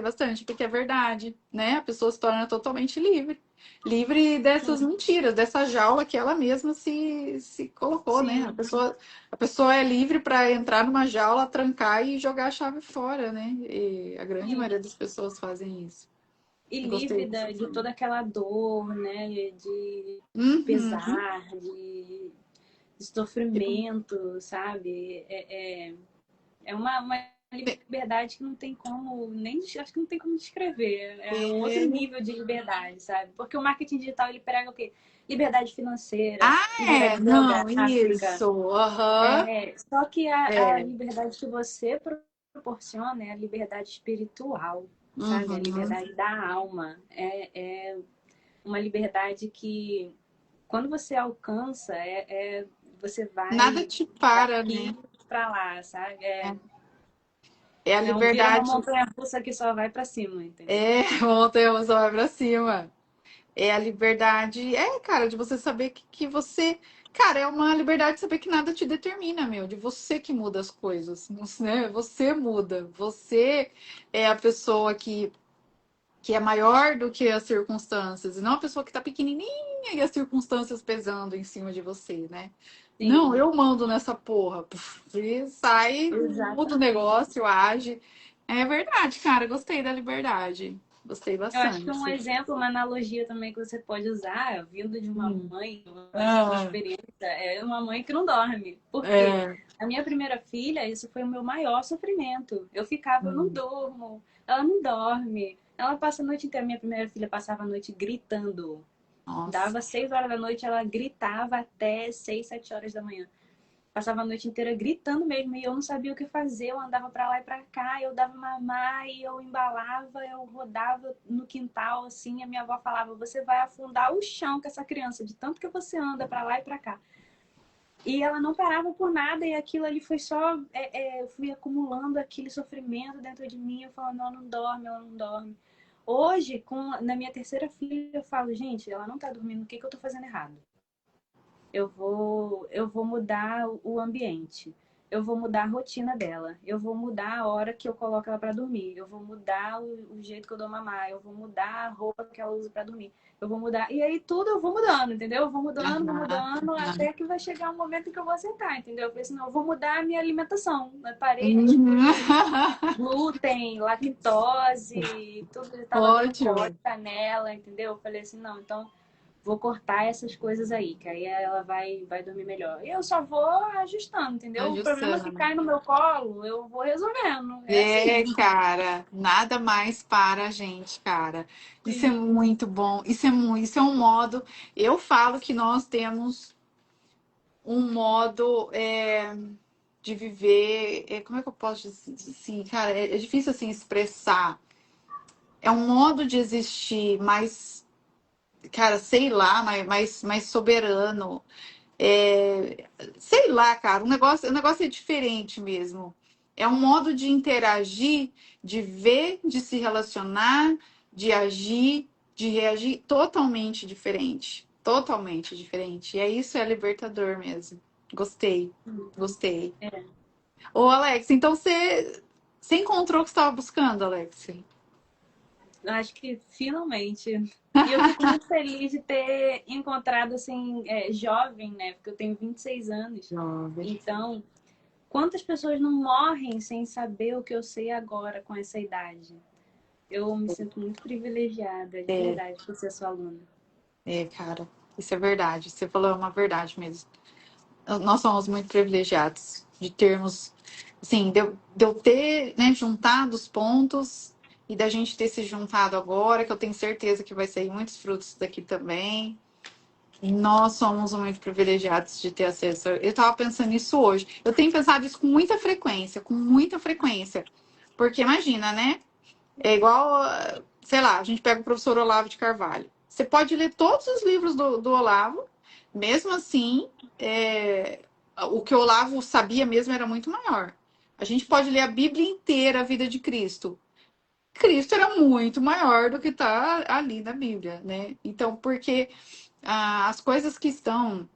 Speaker 1: bastante, porque é verdade, né? A pessoa se torna totalmente livre. Livre dessas
Speaker 2: Sim,
Speaker 1: mentiras, dessa jaula que ela mesma se colocou, né?
Speaker 2: sim.
Speaker 1: A pessoa é livre para entrar numa jaula, trancar e jogar a chave fora, né? E a grande
Speaker 2: Sim.
Speaker 1: maioria das pessoas fazem isso.
Speaker 2: E
Speaker 1: Eu gostei
Speaker 2: livre
Speaker 1: disso.
Speaker 2: de toda aquela dor, né? De
Speaker 1: Uhum.
Speaker 2: pesar, de sofrimento, sabe? É uma liberdade que não tem como, nem acho que não tem como descrever. É um outro
Speaker 1: É.
Speaker 2: nível de liberdade, sabe? Porque o marketing digital ele prega o quê? Liberdade financeira,
Speaker 1: Ah, é?
Speaker 2: liberdade
Speaker 1: Não,
Speaker 2: geográfica.
Speaker 1: isso. Aham.
Speaker 2: Só que a
Speaker 1: É.
Speaker 2: liberdade que você proporciona é a liberdade espiritual, sabe? A
Speaker 1: Uhum.
Speaker 2: liberdade da alma. É uma liberdade que, quando você alcança, você
Speaker 1: Nada
Speaker 2: vai
Speaker 1: te para, né?
Speaker 2: daqui para lá, sabe?
Speaker 1: É a
Speaker 2: Não vira uma
Speaker 1: liberdade.
Speaker 2: montanha russa que só vai pra cima, entendeu?
Speaker 1: É, ontem a só vai pra cima. É a liberdade. É, cara, de você saber que você. Cara, é uma liberdade de saber que nada te determina, meu. De você que muda as coisas, né? Você muda. Você é a pessoa que é maior do que as circunstâncias, e não a pessoa que tá pequenininha e as circunstâncias pesando em cima de você, né? Não,
Speaker 2: Sim,
Speaker 1: eu mando nessa porra. E sai, muda o
Speaker 2: exatamente.
Speaker 1: negócio, age. É verdade, cara, gostei da liberdade. Gostei
Speaker 2: Eu acho que
Speaker 1: bastante.
Speaker 2: um exemplo, uma analogia também que você pode usar, vindo de uma
Speaker 1: Hum.
Speaker 2: mãe com
Speaker 1: Ah,
Speaker 2: experiência, é uma mãe que não dorme. Por quê?
Speaker 1: é.
Speaker 2: A minha primeira filha, isso foi o meu maior sofrimento. Eu ficava, eu não
Speaker 1: Hum.
Speaker 2: durmo, ela não dorme. Ela passa a noite inteira, minha primeira filha passava a noite gritando.
Speaker 1: Nossa.
Speaker 2: Dava 6 horas da noite, ela gritava até 6, 7 horas da manhã. Passava a noite inteira gritando mesmo e eu não sabia o que fazer. Eu andava para lá e para cá, eu dava mamar e eu embalava, eu rodava no quintal assim. A minha avó falava: Você vai afundar o chão com essa criança, de tanto que você anda para lá e para cá. E ela não parava por nada e aquilo ali foi só. Eu fui acumulando aquele sofrimento dentro de mim. Eu falando: Ela não dorme, ela não dorme. Hoje, na minha terceira filha, eu falo: Gente, ela não tá dormindo, o que eu tô fazendo errado? Eu vou mudar o ambiente, eu vou mudar a rotina dela, eu vou mudar a hora que eu coloco ela para dormir, eu vou mudar o jeito que eu dou mamar, eu vou mudar a roupa que ela usa para dormir, eu vou mudar. E aí tudo eu vou mudando, entendeu? Eu vou
Speaker 1: Aham,
Speaker 2: mudando,
Speaker 1: aham.
Speaker 2: até que vai chegar um momento que eu vou acertar, entendeu? Eu falei assim, não, eu vou mudar a minha alimentação. Eu parei de
Speaker 1: Uhum.
Speaker 2: incluir glúten, lactose, tudo estava dando cólica
Speaker 1: Ótimo.
Speaker 2: nela, entendeu? Eu falei assim, não, então vou cortar essas coisas aí, que aí ela vai dormir melhor. E eu só vou ajustando, entendeu? O problema que
Speaker 1: Ajustando.
Speaker 2: cai no meu colo, eu vou resolvendo. É
Speaker 1: É,
Speaker 2: assim.
Speaker 1: cara, nada mais para a gente, cara. Isso é
Speaker 2: Sim,
Speaker 1: muito bom. Isso é um modo. Eu falo que nós temos um modo de viver. Como é que eu posso dizer assim, cara? É difícil assim expressar. É um modo de existir mais cara, sei lá, mais soberano. É, sei lá, cara, o negócio é diferente mesmo. É um modo de interagir, de ver, de se relacionar, de agir, de reagir totalmente diferente. Totalmente diferente. E é isso, é libertador mesmo. Gostei, gostei.
Speaker 2: É,
Speaker 1: Ô, Alex, então você encontrou o que você estava buscando, Alex?
Speaker 2: eu acho que finalmente. E eu fico muito feliz de ter encontrado, assim, jovem, né? Porque eu tenho 26 anos.
Speaker 1: Jovem.
Speaker 2: Então, quantas pessoas não morrem sem saber o que eu sei agora com essa idade? Eu me sinto muito privilegiada, de
Speaker 1: É,
Speaker 2: verdade, por ser sua aluna.
Speaker 1: cara, isso é verdade. Você falou uma verdade mesmo. Nós somos muito privilegiados de termos, assim, de eu ter, né, juntado os pontos e da gente ter se juntado agora, que eu tenho certeza que vai sair muitos frutos daqui também. Nós somos muito privilegiados de ter acesso. Eu estava pensando nisso hoje. Eu tenho pensado isso com muita frequência. Porque imagina, né? É igual, sei lá, a gente pega o professor Olavo de Carvalho. Você pode ler todos os livros do Olavo, mesmo assim, o que o Olavo sabia mesmo era muito maior. A gente pode ler a Bíblia inteira, a vida de Cristo. Cristo era muito maior do que está ali na Bíblia, né? Então, porque as coisas que estão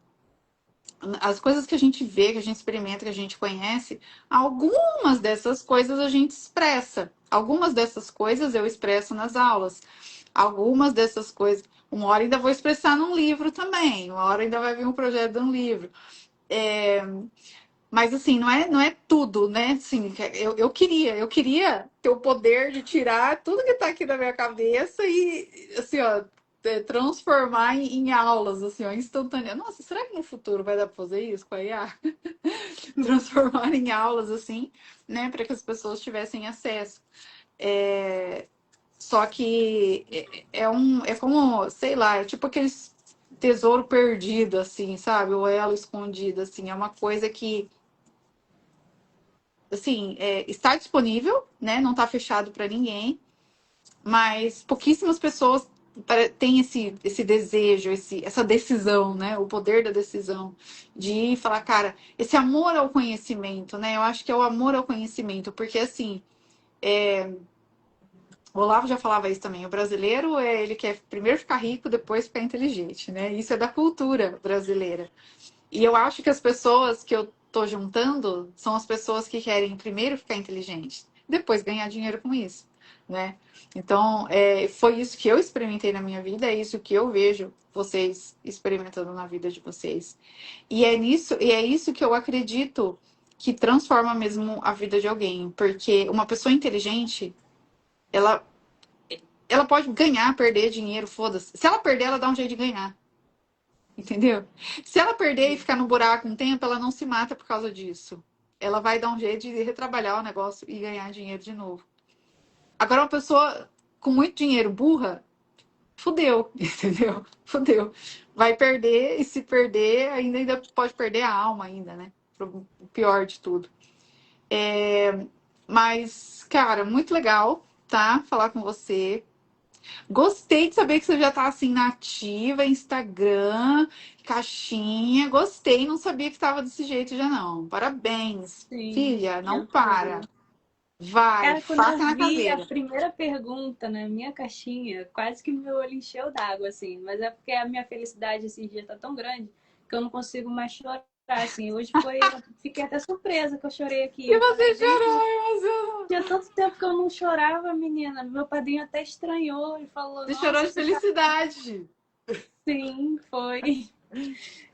Speaker 1: as coisas que a gente vê, que a gente experimenta, que a gente conhece, algumas dessas coisas a gente expressa. Algumas dessas coisas eu expresso nas aulas. Algumas dessas coisas, uma hora ainda vou expressar num livro também, uma hora ainda vai vir um projeto de um livro. É, mas assim, não é tudo, né? Assim, eu queria ter o poder de tirar tudo que está aqui na minha cabeça e assim, ó, transformar em aulas, assim, ó, instantânea. Nossa, será que no futuro vai dar para fazer isso com a IA? Transformar em aulas, assim, né, para que as pessoas tivessem acesso. É, só que é como, sei lá, é tipo aqueles tesouro perdido, assim, sabe? O elo escondido, assim, é uma coisa que assim, está disponível, né? Não está fechado para ninguém, mas pouquíssimas pessoas têm esse desejo, essa decisão, né? O poder da decisão de falar, cara, esse amor ao conhecimento, né? Eu acho que é o amor ao conhecimento, porque assim, o Olavo já falava isso também. O brasileiro ele quer primeiro ficar rico, depois ficar inteligente, né? Isso é da cultura brasileira. E eu acho que as pessoas que eu tô juntando são as pessoas que querem primeiro ficar inteligentes, depois ganhar dinheiro com isso, né? Então, foi isso que eu experimentei na minha vida, é isso que eu vejo vocês experimentando na vida de vocês. E é isso que eu acredito que transforma mesmo a vida de alguém, porque uma pessoa inteligente, ela, ela pode ganhar, perder dinheiro, foda-se. Se ela perder, ela dá um jeito de ganhar. Entendeu? Se ela perder e ficar no buraco um tempo, ela não se mata por causa disso. Ela vai dar um jeito de retrabalhar o negócio e ganhar dinheiro de novo. Agora, uma pessoa com muito dinheiro burra, fudeu, entendeu? Fudeu. Vai perder e se perder, ainda pode perder a alma ainda, né? O pior de tudo. Mas, cara, muito legal, tá? Falar com você. Gostei de saber que você já tá assim na ativa, Instagram, caixinha. Gostei, não sabia que estava desse jeito já não. Parabéns,
Speaker 2: Sim,
Speaker 1: filha, não
Speaker 2: eu
Speaker 1: para.
Speaker 2: sei.
Speaker 1: Vai,
Speaker 2: Cara, quando
Speaker 1: faca
Speaker 2: eu
Speaker 1: na
Speaker 2: vi a
Speaker 1: caveira.
Speaker 2: primeira pergunta na minha caixinha, quase que meu olho encheu d'água, assim. Mas é porque a minha felicidade esses dias tá tão grande que eu não consigo mais chorar, assim. Hoje foi, eu fiquei até surpresa que eu chorei aqui.
Speaker 1: E
Speaker 2: Eu
Speaker 1: você
Speaker 2: falei, gente,
Speaker 1: chorou, emocionou.
Speaker 2: tinha tanto tempo que eu não chorava, menina. Meu padrinho até estranhou e falou,
Speaker 1: Você chorou
Speaker 2: nossa,
Speaker 1: de
Speaker 2: você tá
Speaker 1: felicidade.
Speaker 2: assim, foi.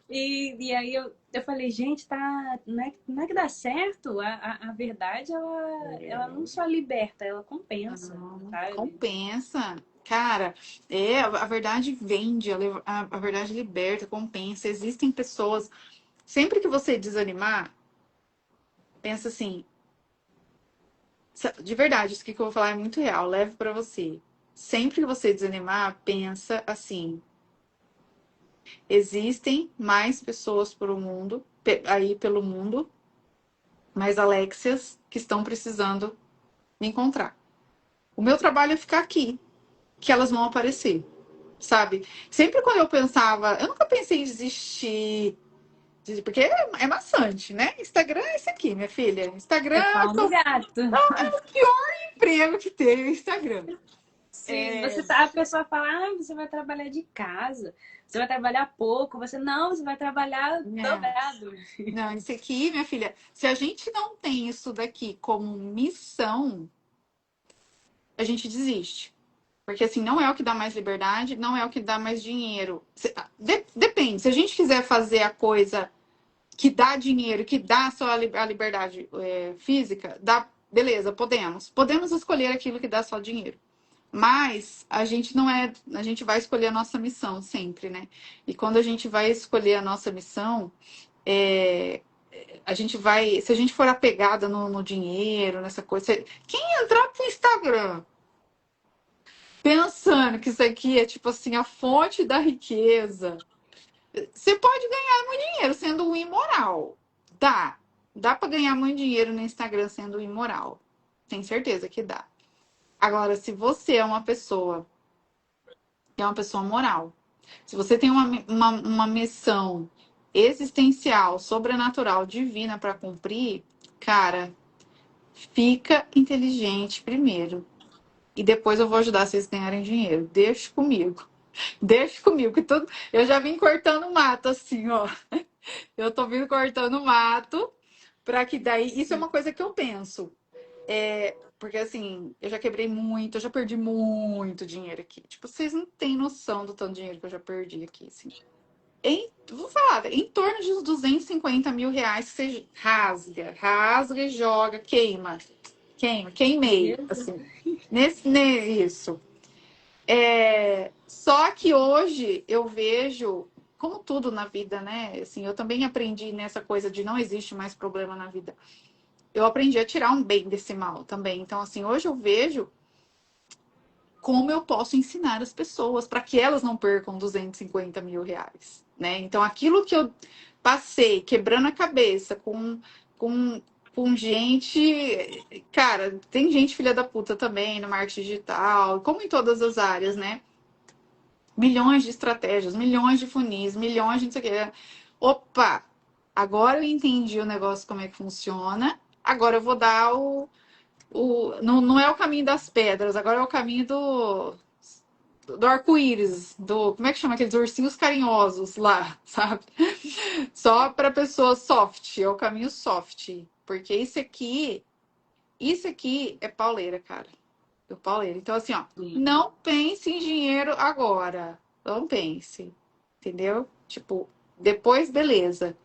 Speaker 2: E aí eu falei, gente, tá, não é que dá certo? A verdade, ela não só liberta, ela compensa,
Speaker 1: Não,
Speaker 2: sabe?
Speaker 1: compensa. Cara, a verdade vende, a verdade liberta, compensa. Existem pessoas. Sempre que você desanimar, pensa assim, de verdade, isso que eu vou falar é muito real, leve pra você. Sempre que você desanimar, pensa assim: existem mais pessoas pelo mundo, aí pelo mundo, mais Alexias que estão precisando me encontrar. O meu trabalho é ficar aqui, que elas vão aparecer. sabe? Sempre quando eu pensava, eu nunca pensei em desistir, porque é maçante, né? Instagram é isso aqui, minha filha. Instagram
Speaker 2: É pau
Speaker 1: é
Speaker 2: no
Speaker 1: o
Speaker 2: gato.
Speaker 1: pior emprego que tem, o Instagram.
Speaker 2: Sim,
Speaker 1: É,
Speaker 2: a pessoa fala, ah, você vai trabalhar de casa, você vai trabalhar pouco, você vai trabalhar
Speaker 1: não,
Speaker 2: dobrado.
Speaker 1: não, isso aqui, minha filha, se a gente não tem isso daqui como missão, a gente desiste. Porque assim, não é o que dá mais liberdade, não é o que dá mais dinheiro. Depende, se a gente quiser fazer a coisa que dá dinheiro, que dá só a liberdade física, dá, beleza, podemos. Podemos escolher aquilo que dá só dinheiro. Mas a gente não é, a gente vai escolher a nossa missão sempre, né? E quando a gente vai escolher a nossa missão, é, a gente vai, se a gente for apegada no dinheiro, nessa coisa, quem entrar pro Instagram pensando que isso aqui é tipo assim a fonte da riqueza, você pode ganhar muito dinheiro sendo um imoral. Dá. Dá para ganhar muito dinheiro no Instagram sendo um imoral. Tenho certeza que dá. Agora, se você é uma pessoa que é uma pessoa moral, se você tem uma missão existencial, sobrenatural, divina para cumprir, cara, fica inteligente primeiro. E depois eu vou ajudar vocês a ganharem dinheiro. Deixa comigo. Deixa comigo, que tudo. Eu já vim cortando mato, assim, ó. Eu tô vindo cortando mato para que daí. Isso é uma coisa que eu penso. Porque assim, eu já quebrei muito, eu já perdi muito dinheiro aqui. Tipo, vocês não têm noção do tanto de dinheiro que eu já perdi aqui, assim. Vou falar, em torno de uns 250 mil reais que você rasga, rasga e joga, queima, queima, queimei,
Speaker 2: Jesus.
Speaker 1: assim. Isso. Só que hoje eu vejo, como tudo na vida, né? Assim, eu também aprendi nessa coisa de não existe mais problema na vida. Eu aprendi a tirar um bem desse mal também. Então, assim, hoje eu vejo como eu posso ensinar as pessoas para que elas não percam 250 mil reais, né? Então, aquilo que eu passei quebrando a cabeça com, com gente. Cara, tem gente filha da puta também no marketing digital, como em todas as áreas, né? Milhões de estratégias, milhões de funis, milhões de não sei o quê. Opa! Agora eu entendi o negócio, como é que funciona. Agora eu vou dar não, não é o caminho das pedras, agora é o caminho do arco-íris, como é que chama aqueles ursinhos carinhosos lá, sabe? Só para pessoas soft, é o caminho soft. Porque isso aqui é pauleira, cara. Do pauleiro. Então, assim, ó,
Speaker 2: Sim.
Speaker 1: não pense em dinheiro agora. Não pense. Entendeu? Tipo, depois, beleza.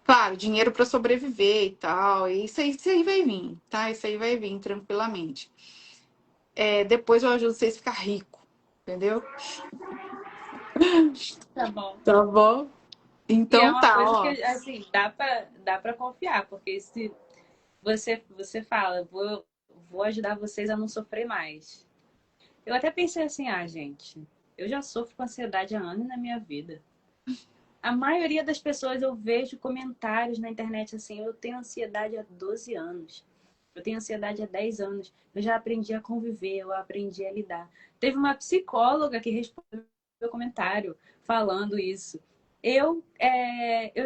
Speaker 1: Claro, dinheiro para sobreviver e tal. E isso aí vai vir, tá? Isso aí vai vir tranquilamente. Depois eu ajudo vocês a ficar rico. Entendeu?
Speaker 2: Tá bom.
Speaker 1: Tá bom?
Speaker 2: E é
Speaker 1: Então
Speaker 2: uma
Speaker 1: tá,
Speaker 2: coisa que,
Speaker 1: ó.
Speaker 2: assim, dá pra confiar, porque se você fala, vou ajudar vocês a não sofrer mais. Eu até pensei assim, ah, gente, eu já sofro com ansiedade há anos na minha vida. A maioria das pessoas eu vejo comentários na internet assim, eu tenho ansiedade há 12 anos. Eu tenho ansiedade há 10 anos. Eu já aprendi a conviver, eu aprendi a lidar. Teve uma psicóloga que respondeu meu comentário falando isso. Eu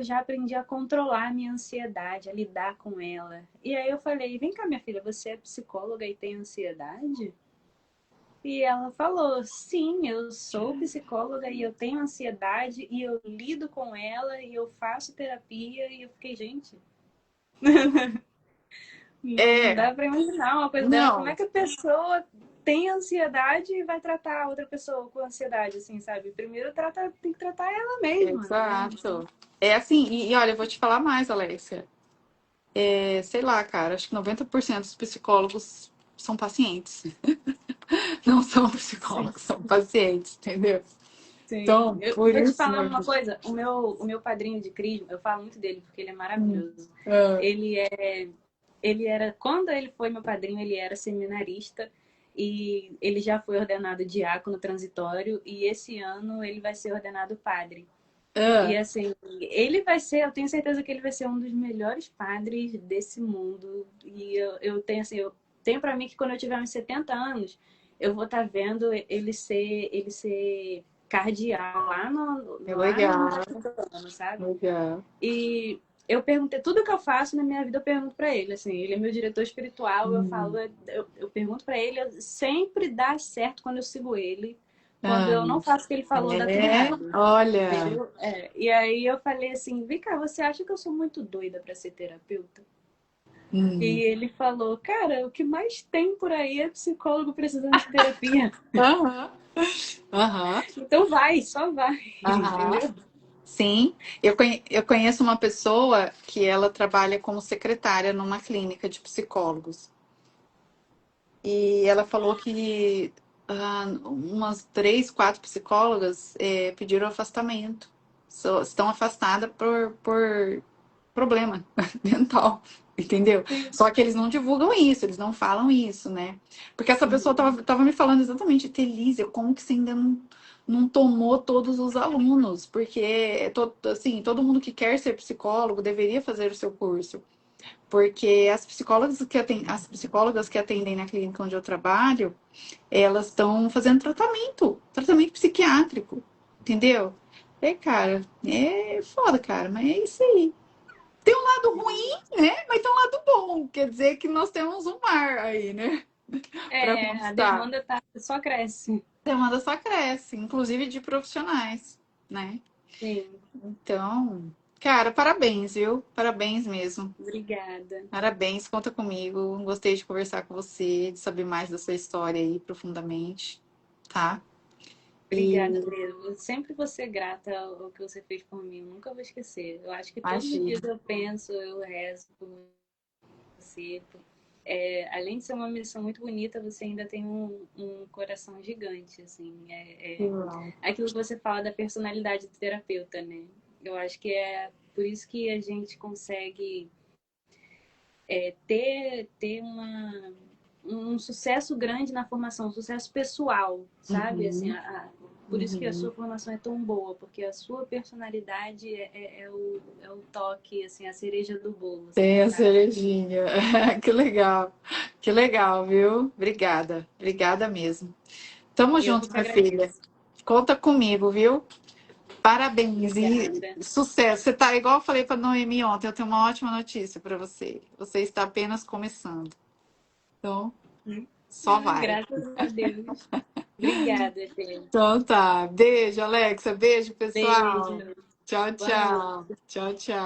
Speaker 2: já aprendi a controlar a minha ansiedade, a lidar com ela. E aí eu falei, vem cá, minha filha, você é psicóloga e tem ansiedade? E ela falou: sim, eu sou psicóloga e eu tenho ansiedade e eu lido com ela e eu faço terapia. E eu fiquei, gente, não
Speaker 1: É,
Speaker 2: dá para imaginar uma coisa dessa. Como é
Speaker 1: não,
Speaker 2: que a pessoa tem ansiedade e vai tratar a outra pessoa com ansiedade, assim, sabe? Primeiro tem que tratar ela mesma, né?
Speaker 1: exato. É assim, e olha, eu vou te falar mais, Alexia. Sei lá, cara, acho que 90% dos psicólogos são pacientes. Não são
Speaker 2: Sim,
Speaker 1: psicólogos, são pacientes, entendeu?
Speaker 2: sim.
Speaker 1: Então,
Speaker 2: Eu
Speaker 1: por
Speaker 2: vou te
Speaker 1: isso
Speaker 2: falar uma
Speaker 1: mesmo.
Speaker 2: coisa. O meu padrinho de crisma, eu falo muito dele porque ele é
Speaker 1: Hum.
Speaker 2: maravilhoso.
Speaker 1: Ah,
Speaker 2: Ele é ele era, quando ele foi meu padrinho, ele era seminarista e ele já foi ordenado diácono transitório e esse ano ele vai ser ordenado padre. E
Speaker 1: ah,
Speaker 2: assim, ele vai ser, eu tenho certeza que ele vai ser um dos melhores padres desse mundo. E eu tenho assim, eu tenho para mim que quando eu tiver uns 70 anos, eu vou estar vendo ele ser cardeal
Speaker 1: É
Speaker 2: lá no
Speaker 1: legal,
Speaker 2: Vaticano, sabe?
Speaker 1: legal.
Speaker 2: E eu perguntei, tudo que eu faço na minha vida eu pergunto pra ele, assim, ele é meu diretor espiritual, eu falo, eu pergunto pra ele, sempre dá certo quando eu sigo ele, quando
Speaker 1: Ah,
Speaker 2: eu não faço o que ele falou, dá tudo errado.
Speaker 1: olha.
Speaker 2: Entendeu? E aí eu falei assim, vem cá, você acha que eu sou muito doida pra ser terapeuta?
Speaker 1: Hum.
Speaker 2: E ele falou, cara, o que mais tem por aí é psicólogo precisando de terapia.
Speaker 1: Aham, aham,
Speaker 2: Então vai, só vai,
Speaker 1: aham.
Speaker 2: entendeu?
Speaker 1: Sim, eu conheço uma pessoa que ela trabalha como secretária numa clínica de psicólogos. E ela falou que umas 3, 4 psicólogas pediram afastamento. Estão afastadas por problema mental, entendeu?
Speaker 2: Sim.
Speaker 1: Só que eles não divulgam isso, eles não falam isso, né? Porque essa pessoa
Speaker 2: Uhum.
Speaker 1: tava me falando exatamente, Telísia, como que você ainda não tomou todos os alunos? Porque assim, todo mundo que quer ser psicólogo deveria fazer o seu curso. Porque as psicólogas que atendem na clínica onde eu trabalho, elas estão fazendo tratamento psiquiátrico, entendeu? Cara, é foda, cara, mas é isso aí. Tem um lado ruim, né? Mas tem um lado bom. Quer dizer que nós temos um mar aí, né? Para
Speaker 2: A
Speaker 1: conquistar.
Speaker 2: demanda só cresce.
Speaker 1: A demanda só cresce, inclusive de profissionais, né?
Speaker 2: Sim,
Speaker 1: Então, cara, parabéns, viu? Parabéns mesmo.
Speaker 2: obrigada.
Speaker 1: Parabéns, conta comigo. Gostei de conversar com você, de saber mais da sua história aí profundamente, tá?
Speaker 2: Obrigada
Speaker 1: E
Speaker 2: mesmo. Eu sempre vou ser grata ao que você fez por mim. Eu nunca vou esquecer. Eu acho que todos os dias
Speaker 1: imagina.
Speaker 2: eu penso, eu rezo por você. Além de ser uma missão muito bonita, você ainda tem um coração gigante, assim. Aquilo que você fala da personalidade do terapeuta, né? Eu acho que é por isso que a gente consegue ter um sucesso grande na formação, um sucesso pessoal, sabe? Assim,
Speaker 1: Uhum,
Speaker 2: por isso que a
Speaker 1: uhum.
Speaker 2: sua formação é tão boa, porque a sua personalidade é o toque, assim, a cereja do bolo, assim,
Speaker 1: Tem a
Speaker 2: sabe?
Speaker 1: cerejinha. Que legal. Que legal, viu? Obrigada. Obrigada mesmo. Tamo
Speaker 2: Eu que
Speaker 1: junto,
Speaker 2: te
Speaker 1: minha filha.
Speaker 2: agradeço.
Speaker 1: Conta comigo, viu? Parabéns e
Speaker 2: Obrigada.
Speaker 1: sucesso. Você tá igual eu falei para Noemi ontem, eu tenho uma ótima notícia para você. Você está apenas começando. Então, só vai.
Speaker 2: Graças a Deus. Obrigada, Fê.
Speaker 1: Então tá. Beijo, Alexa. Beijo,
Speaker 2: Beijo.
Speaker 1: pessoal. Tchau,
Speaker 2: Boa noite.
Speaker 1: tchau. Tchau, tchau.